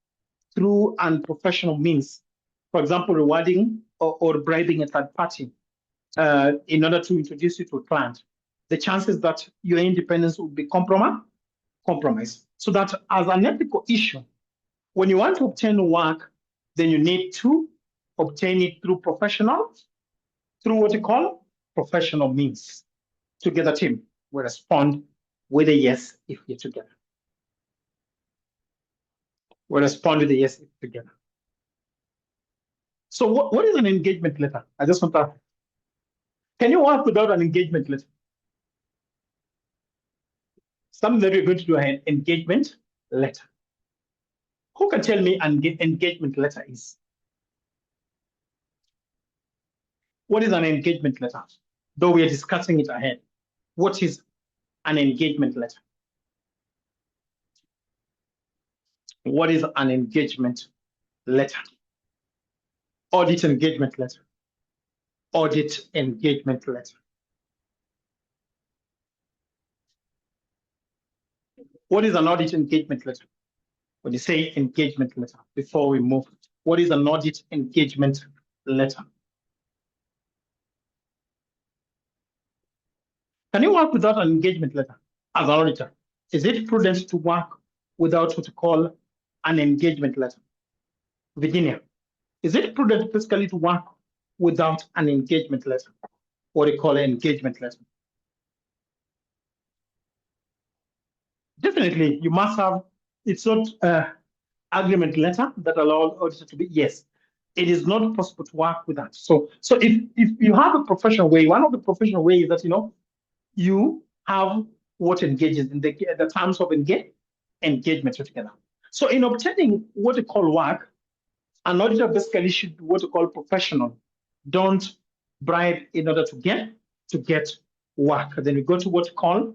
through unprofessional means, for example, rewarding or bribing a third party in order to introduce you to a client, the chances that your independence will be compromised. So that as an ethical issue, when you want to obtain work, then you need to obtain it through what you call professional means. Together team will respond with a yes if you're together. We'll respond with a yes if you're together. So what is an engagement letter? I just want to, can you work without an engagement letter? Something that we're going to do an engagement letter. Who can tell me an engagement letter is? What is an engagement letter? Though we are discussing it ahead. What is an engagement letter? What is an engagement letter? Audit engagement letter. Audit engagement letter. What is an audit engagement letter? When you say engagement letter, before we move, what is an audit engagement letter? Can you work without an engagement letter as an auditor? Is it prudent to work without what you call an engagement letter? Virginia, is it prudent fiscally to work without an engagement letter? What do you call an engagement letter? Definitely, you must have, it's not agreement letter that allows auditor to be, yes, it is not possible to work with that. So if you have a professional way, one of the professional ways that, you have what engages in the terms of engagement together. So in obtaining what you call work, an auditor basically should be what you call professional. Don't bribe in order to get work. Then we go to what you call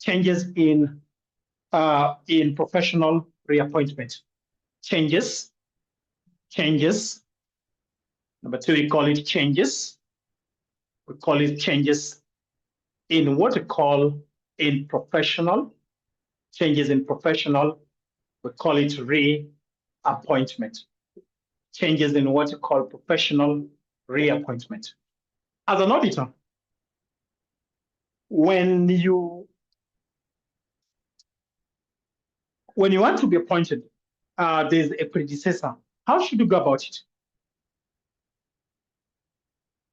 changes in professional reappointment. Changes. Number two, we call it changes. We call it changes in what we call in professional. Changes in professional, we call it reappointment. Changes in what we call professional reappointment. As an auditor, when you want to be appointed, there's a predecessor. How should you go about it?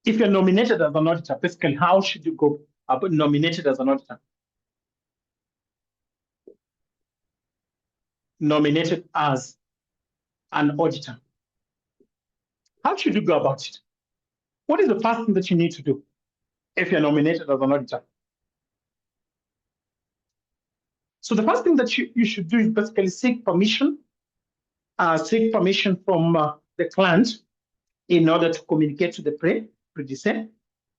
If you're nominated as an auditor, basically, how should you go about nominated as an auditor? Nominated as an auditor. How should you go about it? What is the first thing that you need to do if you're nominated as an auditor? So the first thing that you should do is basically seek permission from the client in order to communicate to the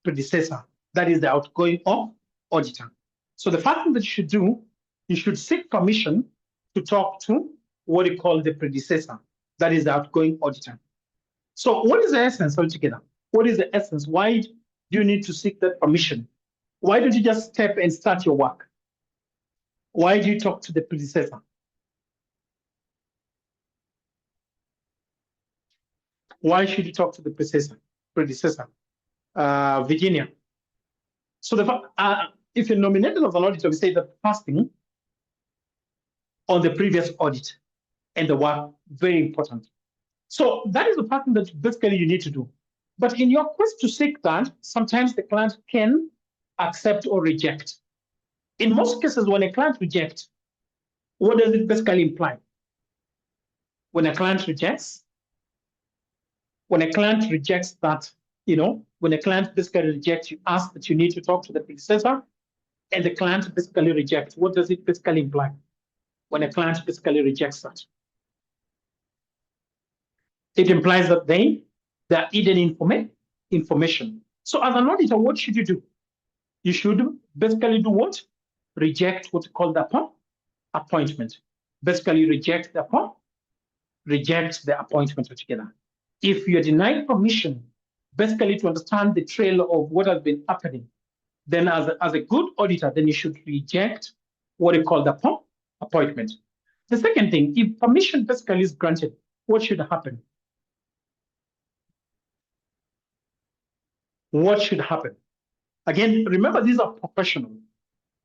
predecessor, that is the outgoing auditor. So the first thing that you should do, you should seek permission to talk to what you call the predecessor, that is the outgoing auditor. So what is the essence altogether? What is the essence? Why do you need to seek that permission? Why don't you just step and start your work? Why do you talk to the predecessor? Why should you talk to the predecessor? Virginia. So if you're nominated as an auditor, we say the first thing on the previous audit and the work, very important. So that is the first thing that basically you need to do. But in your quest to seek that, sometimes the client can accept or reject. In most cases, when a client rejects, what does it basically imply? When a client rejects that, when a client basically rejects, you ask that you need to talk to the predecessor, and the client basically rejects. What does it basically imply when a client basically rejects that? It implies that they're hidden information. So as an auditor, what should you do? You should basically do what? Reject what's called the appointment. Basically reject the appointment altogether. If you're denied permission, basically to understand the trail of what has been happening, then as a good auditor, then you should reject what you call the appointment. The second thing, if permission basically is granted, what should happen? What should happen? Again, remember, these are professional.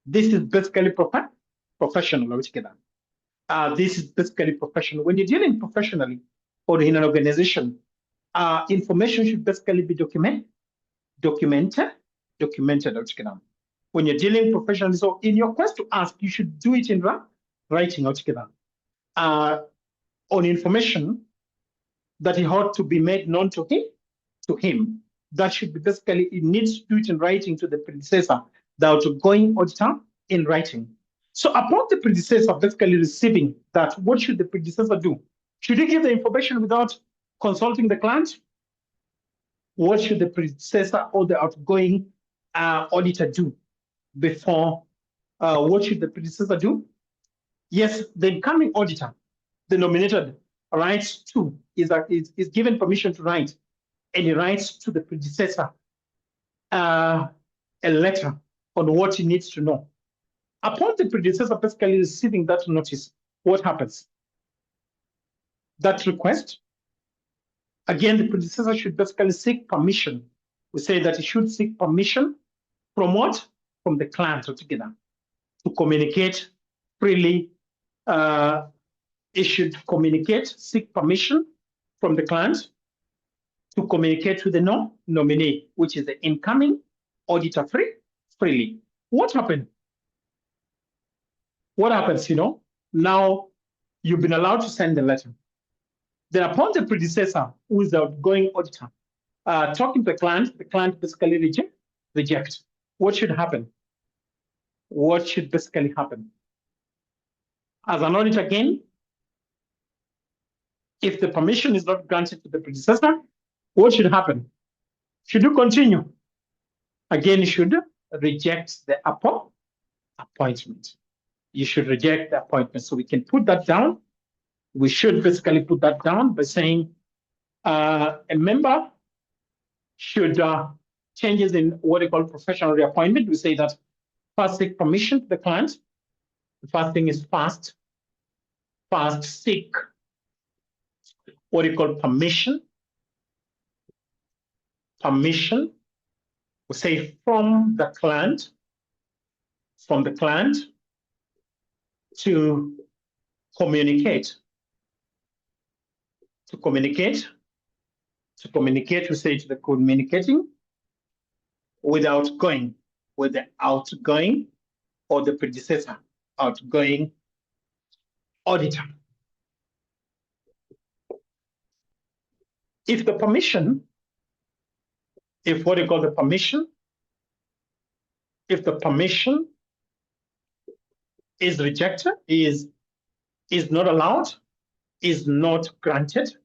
This is basically professional altogether. This is basically professional. When you're dealing professionally or in an organization, information should basically be documented altogether. When you're dealing professionally, so in your quest to ask, you should do it in writing altogether. On information that it ought to be made known to him. That should be basically, it needs to do it in writing to the predecessor, the outgoing auditor in writing. So upon the predecessor basically receiving that, what should the predecessor do? Should he give the information without consulting the client? What should the predecessor or the outgoing auditor do before? What should the predecessor do? Yes, the incoming auditor, the nominated, writes to, is given permission to write, and he writes to the predecessor a letter on what he needs to know. Upon the predecessor basically receiving that notice, what happens? That request, again, the predecessor should basically seek permission. We say that he should seek permission from what? From the client altogether to communicate freely. He should seek permission from the client to communicate with the nominee, which is the incoming auditor freely. What happened? What happens, now you've been allowed to send the letter. Then upon the predecessor, who is the outgoing auditor, talking to the client basically reject. What should happen? What should basically happen? As an auditor again, if the permission is not granted to the predecessor, what should happen? Should you continue? Again, you should reject the appointment. You should reject the appointment. So we can put that down. We should basically put that down by saying a member should changes in what we call professional reappointment. We say that first seek permission to the client. The first thing is first seek what you call permission. Permission, we say from the client to communicate. To communicate, we say to the communicating with the outgoing, or the predecessor outgoing auditor. If the permission, if what you call the permission, if the permission is rejected, is not allowed, is not granted,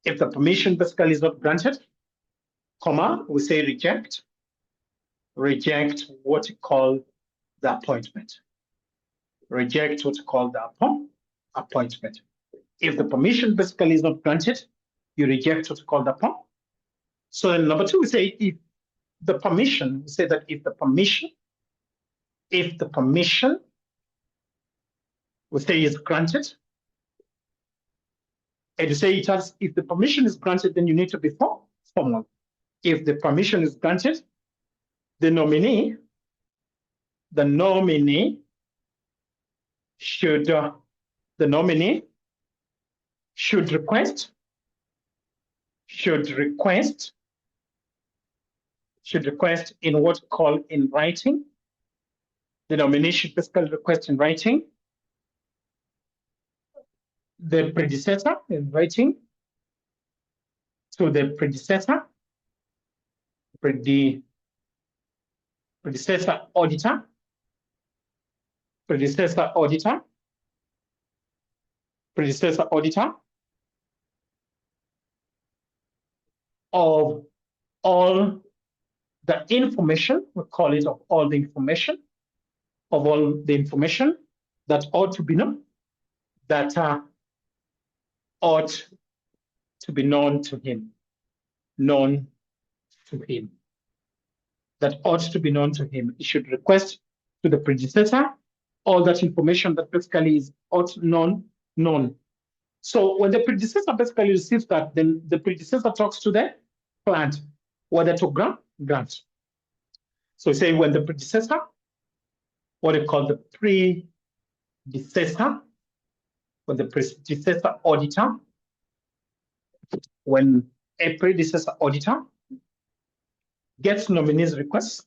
if the permission basically is not granted, comma, we say reject what you call the appointment. Reject what you call the appointment. If the permission basically is not granted, you reject what you call the appointment. So in number two, we say if the permission, we say that if the permission, we say is granted, and you say it has, if the permission is granted, then you need to be formal. If the permission is granted, the nominee should request in what's called in writing. The nominee should basically request in writing the predecessor in writing to the predecessor auditor of all the information, we call it of all the information that ought to be known, that ought to be known to him, that ought to be known to him. He should request to the predecessor all that information that basically is ought known. So when the predecessor basically receives that, then the predecessor talks to the client whether to grant. So say when the predecessor, what they call the predecessor, when the predecessor auditor, when a predecessor auditor gets nominee's request,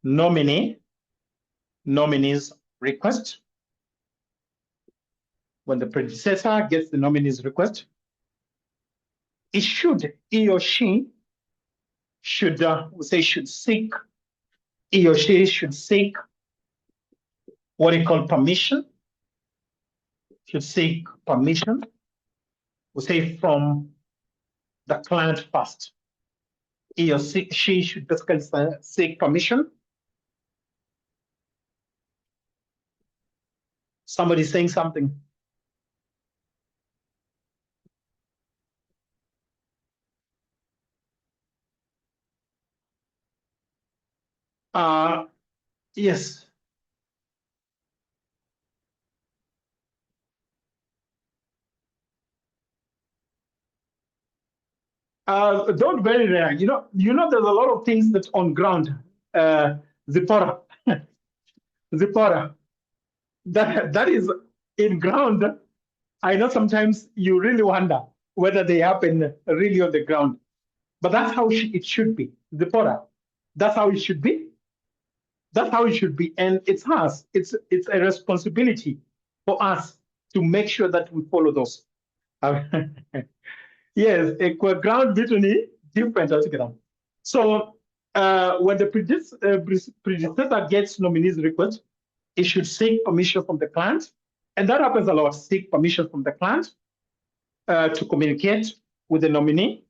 nominee's request, when the predecessor gets the nominee's request, he or she should seek what they call permission, we say from the client first. He or she should basically seek permission. Somebody saying something. Yes. Don't very rare. You know, there's a lot of things that's on ground. Zipporah. That is in ground. I know sometimes you really wonder whether they happen really on the ground, but that's how it should be. Zipporah. That's how it should be. That's how it should be, and it's us. It's a responsibility for us to make sure that we follow those. Yes, a ground between different altogether. So when the predecessor gets nominee's request, it should seek permission from the client, and that happens a lot. Seek permission from the client to communicate with the nominee.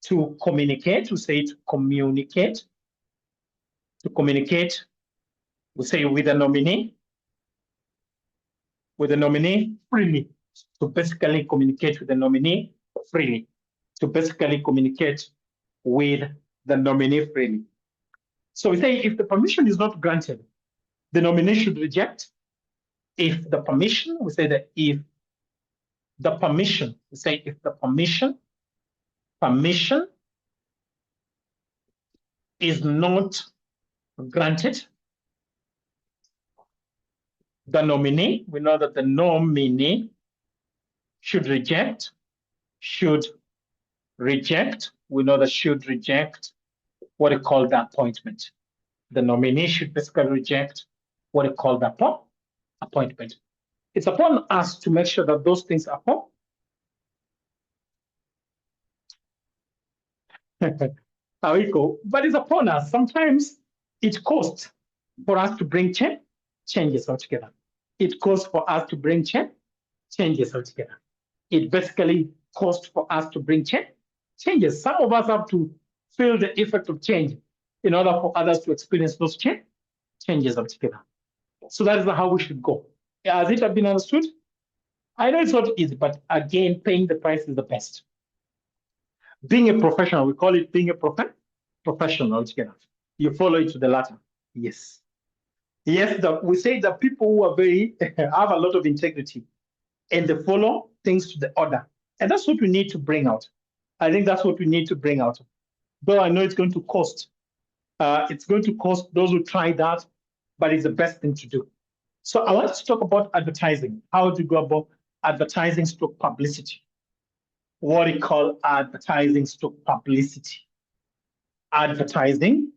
To communicate, we say to communicate. To communicate, we say with the nominee freely. To basically communicate with the nominee freely. To basically communicate with the nominee freely. So we say if the permission is not granted, the nominee should reject. If the permission, we say that if the permission is not granted, the nominee, we know that the nominee should reject reject. We know that should reject what you call the appointment. The nominee should basically reject what you call the appointment. It's upon us to make sure that those things are how we go. But it's upon us. Sometimes it costs for us to bring changes altogether. It costs for us to bring changes altogether. It basically costs for us to bring changes. Some of us have to feel the effect of change in order for others to experience those changes altogether. So that is how we should go. Has it been understood? I know it's not easy, but again, paying the price is the best. Being a professional, we call it being a professional altogether. You follow it to the latter. Yes. Yes, we say that people who are very have a lot of integrity and they follow things to the order. And that's what we need to bring out. I think that's what we need to bring out. Though I know it's going to cost. It's going to cost those who try that, but it's the best thing to do. So I want to talk about advertising. How to go about advertising stroke publicity. What we call advertising stroke publicity. Advertising.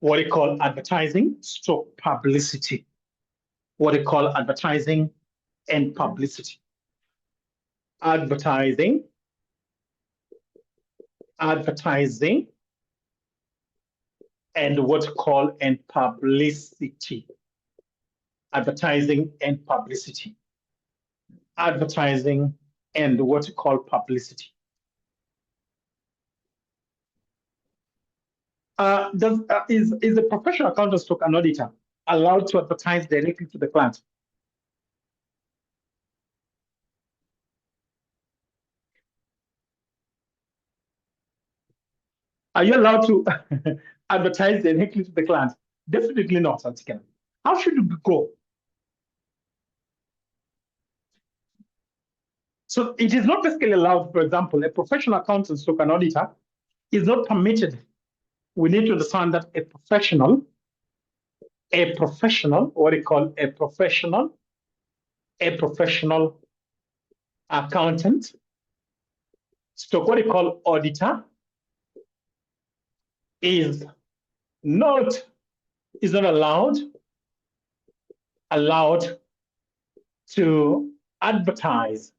What we call advertising stroke publicity. What we call advertising and publicity. Advertising. Advertising. And what we call and publicity. Advertising and publicity. Advertising and what we call publicity. Is a professional accountant stroke an auditor allowed to advertise directly to the client? Are you allowed to advertise directly to the client? Definitely not, Santikan. How should you go? So it is not basically allowed, for example, a professional accountant stroke an auditor is not permitted. We need to understand that a professional, what do you call a professional accountant, stroke what do you call auditor, is not allowed to advertise.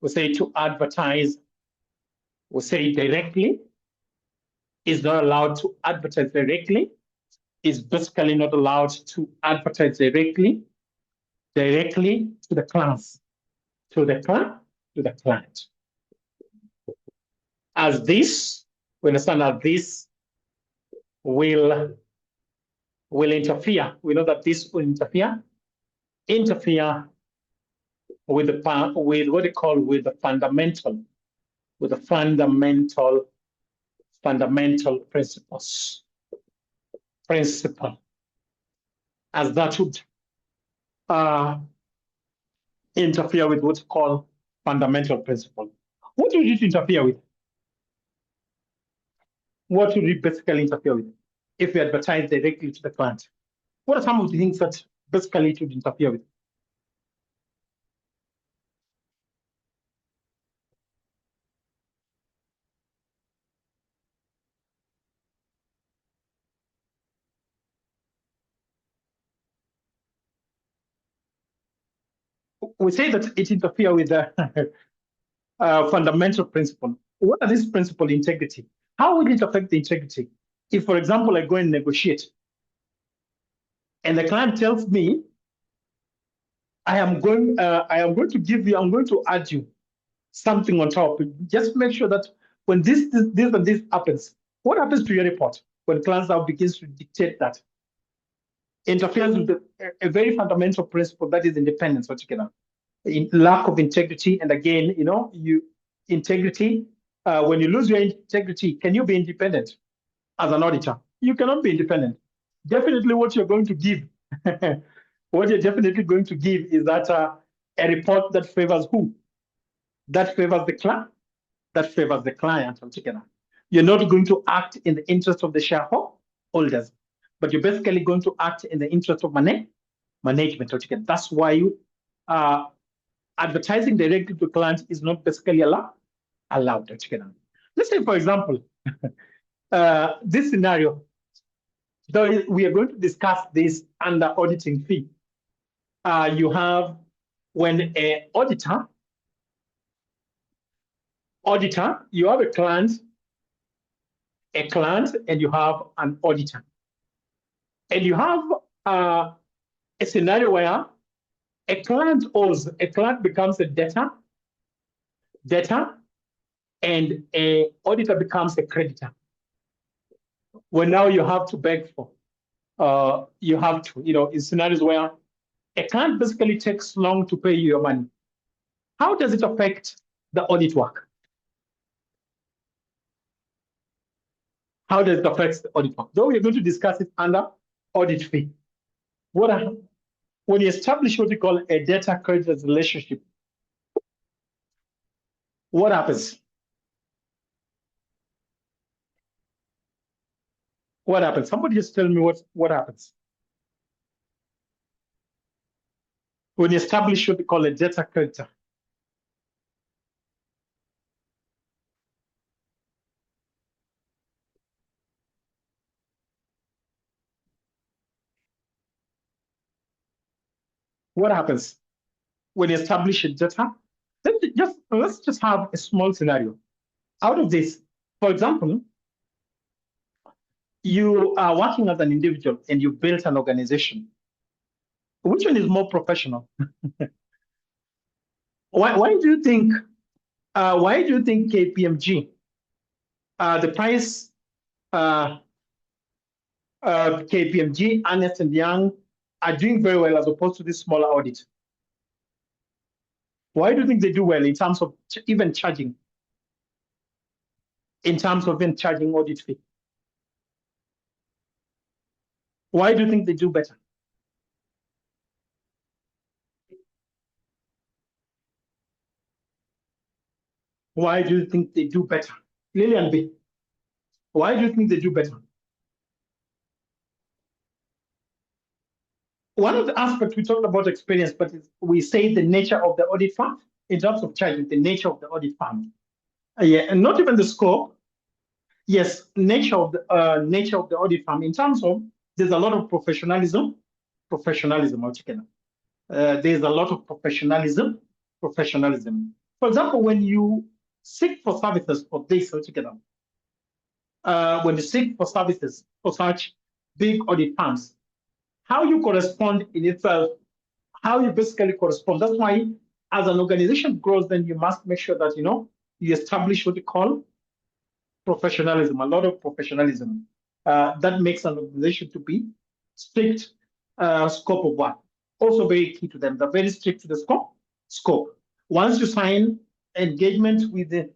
We say to advertise, we say directly, is not allowed to advertise directly, is basically not allowed to advertise directly to the class, to the client. As this, we understand that this will interfere. We know that this will interfere with what they call with the fundamental principles. As that would interfere with what's called fundamental principle. What would it interfere with? What would it basically interfere with if we advertise directly to the client? What are some of the things that basically it would interfere with? We say that it interferes with the fundamental principle. What are these principles? Integrity. How will it affect the integrity? If, for example, I go and negotiate, and the client tells me, I'm going to add you something on top. Just make sure that when this and this happens, what happens to your report when clients now begins to dictate that? Interferes with a very fundamental principle that is independence altogether. In lack of integrity, and again, integrity. When you lose your integrity, can you be independent as an auditor? You cannot be independent. Definitely, what you're going to give, what you're definitely going to give is that a report that favors who? That favors the client. That favors the client altogether. You're not going to act in the interest of the shareholders, but you're basically going to act in the interest of management altogether. That's why you advertising directly to clients is not basically allowed. allowed altogether. Let's say, for example, this scenario, though we are going to discuss this under auditing fee. You have when an auditor, you have a client, and you have an auditor. And you have a scenario where a client becomes a debtor, and a auditor becomes a creditor. Well, now you have to beg for, in scenarios where a client basically takes long to pay you your money. How does it affect the audit work? How does it affect the audit work? Though we're going to discuss it under audit fee. When you establish what we call a debtor-creditor relationship, what happens? What happens? Somebody just tell me what happens. When you establish what we call a debtor-creditor. What happens when you establish a debtor? Let's just have a small scenario. Out of this, for example, you are working as an individual and you built an organization. Which one is more professional? Why do you think KPMG, the price, KPMG, Ernst & Young are doing very well as opposed to this smaller audit? Why do you think they do well in terms of even charging? In terms of even charging audit fee? Why do you think they do better? Why do you think they do better? Lillian B, why do you think they do better? One of the aspects we talked about experience, but we say the nature of the audit firm in terms of charging, the nature of the audit firm. Yeah, and not even the scope. Yes, nature of the audit firm in terms of there's a lot of professionalism altogether. There's a lot of professionalism. For example, when you seek for services for this altogether, when you seek for services for such big audit firms, how you correspond in itself, how you basically correspond. That's why as an organization grows, then you must make sure that, you establish what you call professionalism, a lot of professionalism. That makes an organization to be strict scope of work. Also very key to them. They're very strict to the scope. Once you sign engagement with them,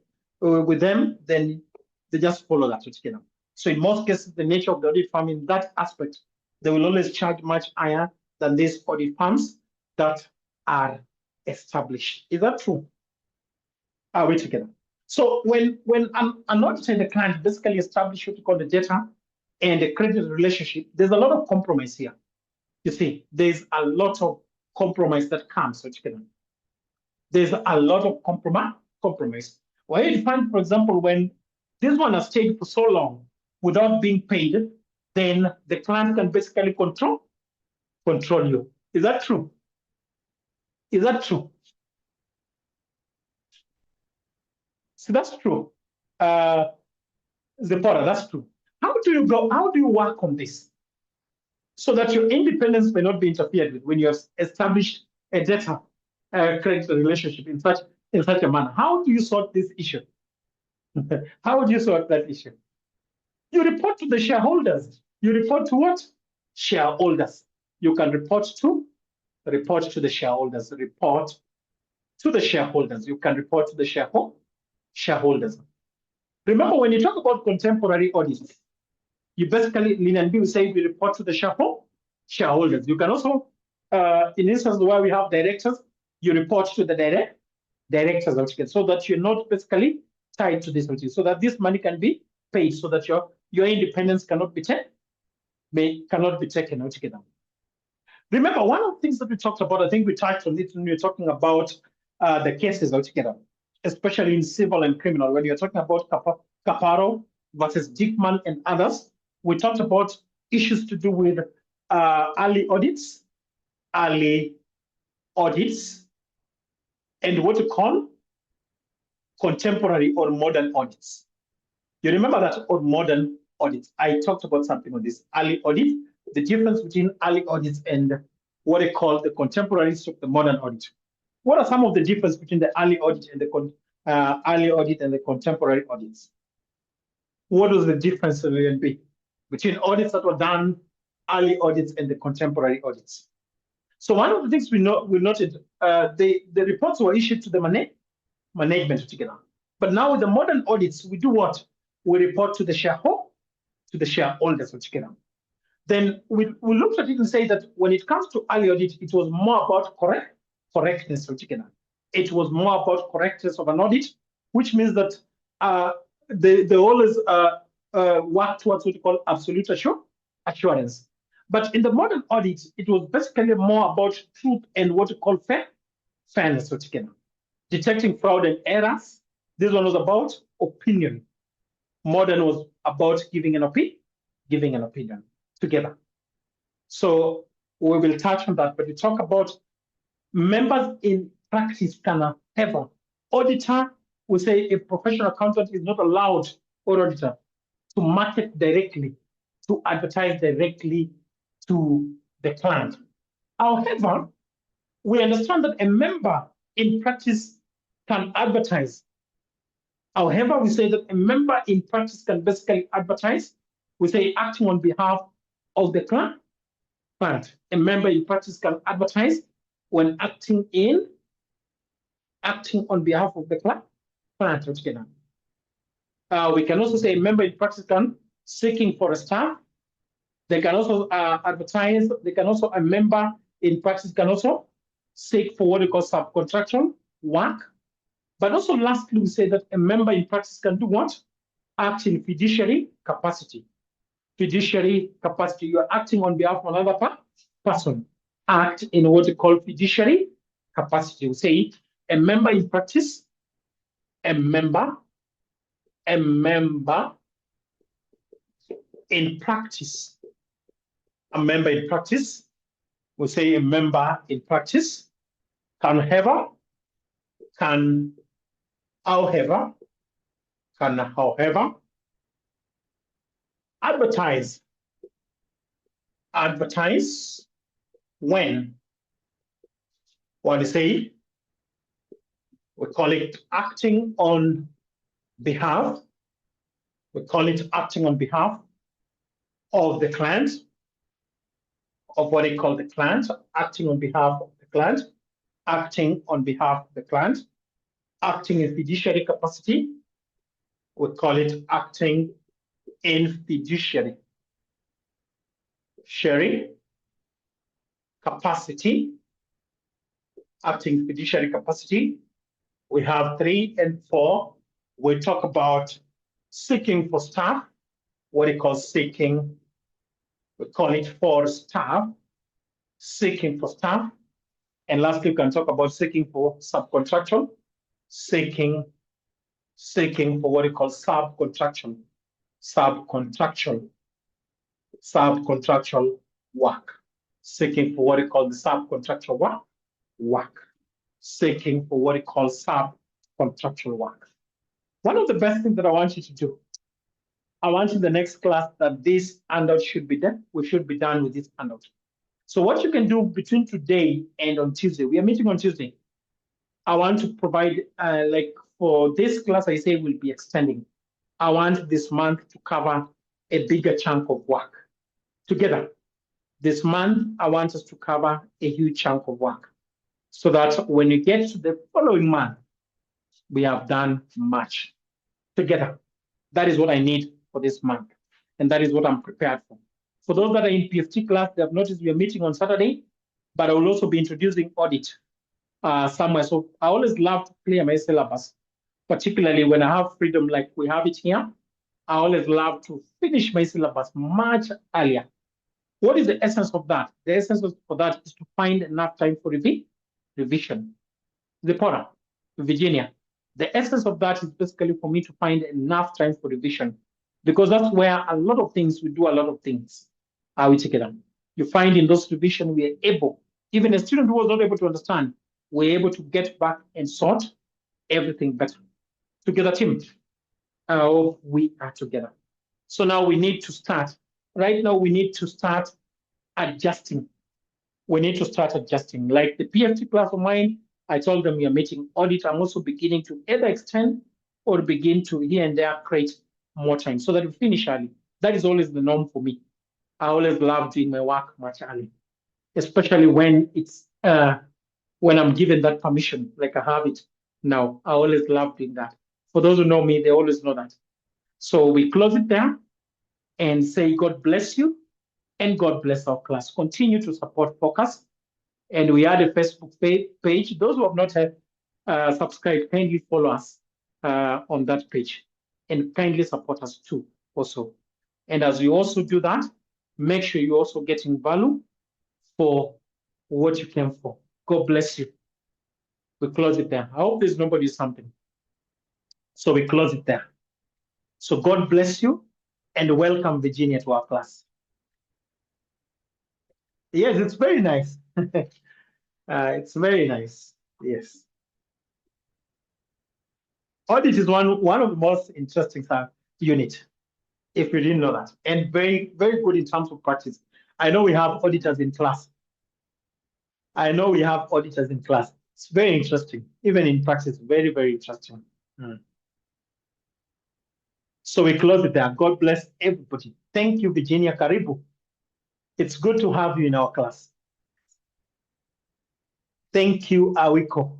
then they just follow that together. So in most cases, the nature of the audit firm in that aspect, they will always charge much higher than these audit firms that are established. Is that true? Are we together? So when an auditor and a client basically establish what you call the debtor and the credit relationship, there's a lot of compromise here. You see, there's a lot of compromise that comes together. There's a lot of compromise. Why you find, for example, when this one has stayed for so long without being paid, then the client can basically control you. Is that true? Is that true? So that's true. Zipporah, that's true. How do you work on this so that your independence may not be interfered with when you have established a debtor credit relationship in such a manner? How do you sort this issue? How do you sort that issue? You report to the shareholders. You report to what? Shareholders. You can report to the shareholders. Report to the shareholders. You can report to the shareholders. Remember, when you talk about contemporary audits, you basically, Lillian B will say we report to the shareholders. You can also, in instances where we have directors, you report to the directors altogether, so that you're not basically tied to this, so that this money can be paid, so that your independence cannot be taken altogether. Remember, one of the things that we talked about, I think we touched on it when we were talking about the cases altogether. especially in civil and criminal. When you're talking about Caparo versus Dickman and others, we talked about issues to do with early audits, and what you call contemporary or modern audits. You remember that on modern audits, I talked about something on this early audit, the difference between early audits and what they call the contemporary the modern audit. What are some of the differences between the early audit and the contemporary audits? What was the difference really be between audits that were done early audits and the contemporary audits? So one of the things we noted, the reports were issued to the management together. But now with the modern audits, we do what? We report to the shareholders together. Then we looked at it and say that when it comes to early audit, it was more about correctness together. It was more about correctness of an audit, which means that they always work towards what we call absolute assurance. But in the modern audit, it was basically more about truth and what we call fairness together. Detecting fraud and errors. This one was about opinion. Modern was about giving an opinion together. So we will touch on that, but we talk about members in practice can have an auditor. We say a professional accountant is not allowed, or auditor, to market directly, to advertise directly to the client. However, we understand that a member in practice can advertise. However, we say that a member in practice can basically advertise. We say acting on behalf of the client. A member in practice can advertise when acting on behalf of the client. We can also say a member in practice can seeking for a staff. They can also advertise. They can also, a member in practice can also seek for what we call subcontractual work. But also lastly, we say that a member in practice can do what? Act in fiduciary capacity. Fiduciary capacity, you are acting on behalf of another person. Act in what we call fiduciary capacity. We say a member in practice, a member in practice. A member in practice, we say a member in practice can however, advertise when, what they say, we call it acting on behalf, of the client, of what they call the client, acting on behalf of the client, acting in fiduciary capacity. We call it acting in fiduciary capacity. Acting fiduciary capacity. We have 3 and 4. We talk about seeking for staff. What we call seeking. We call it for staff. Seeking for staff. And lastly, we can talk about seeking for subcontractual. Seeking for what we call subcontractual work. Seeking for what we call the subcontractual work. Seeking for what we call subcontractual work. One of the best things that I want you to do, I want in the next class that this handout should be done. We should be done with this handout. So what you can do between today and on Tuesday, we are meeting on Tuesday. I want to provide, like for this class, I say we'll be extending. I want this month to cover a bigger chunk of work together. This month, I want us to cover a huge chunk of work so that when you get to the following month, we have done much together. That is what I need for this month. And that is what I'm prepared for. For those that are in PFT class, they have noticed we are meeting on Saturday, but I will also be introducing audit somewhere. So I always love to clear my syllabus, particularly when I have freedom like we have it here. I always love to finish my syllabus much earlier. What is the essence of that? The essence of that is to find enough time for revision. The Virginia, The essence of that is basically for me to find enough time for revision, because that's where a lot of things, we do a lot of things. Are we together? You find in those revision, we are able, even a student who was not able to understand, we're able to get back and sort everything better. Together, team, we are together. So now we need to start. Right now, we need to start adjusting. We need to start adjusting. Like the PFT class of mine, I told them we are meeting audit. I'm also beginning to either extend or begin to here and there create more time so that we finish early. That is always the norm for me. I always love doing my work much early, especially when I'm given that permission, like I have it now. I always love doing that. For those who know me, they always know that. So we close it there and say, God bless you and God bless our class. Continue to support Focus. And we had a Facebook page. Those who have not subscribed, kindly follow us on that page and kindly support us too also. And as you also do that, make sure you're also getting value for what you came for. God bless you. We close it there. I hope there's nobody something. So we close it there. So God bless you and welcome Virginia to our class. Yes, it's very nice. It's very nice. Yes. Audit is one of the most interesting unit, if you didn't know that, and very, very good in terms of practice. I know we have auditors in class. I know we have auditors in class. It's very interesting, even in practice, very, very interesting. Mm. So we close it there. God bless everybody. Thank you, Virginia Karibu. It's good to have you in our class. Thank you, Awiko.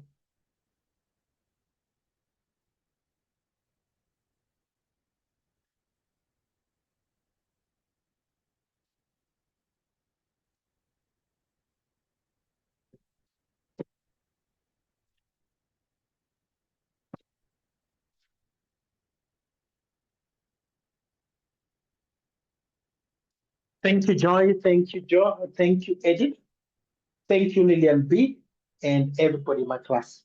Thank you, Joy. Thank you, Joe. Thank you, Edith. Thank you, Lillian B. And everybody in my class.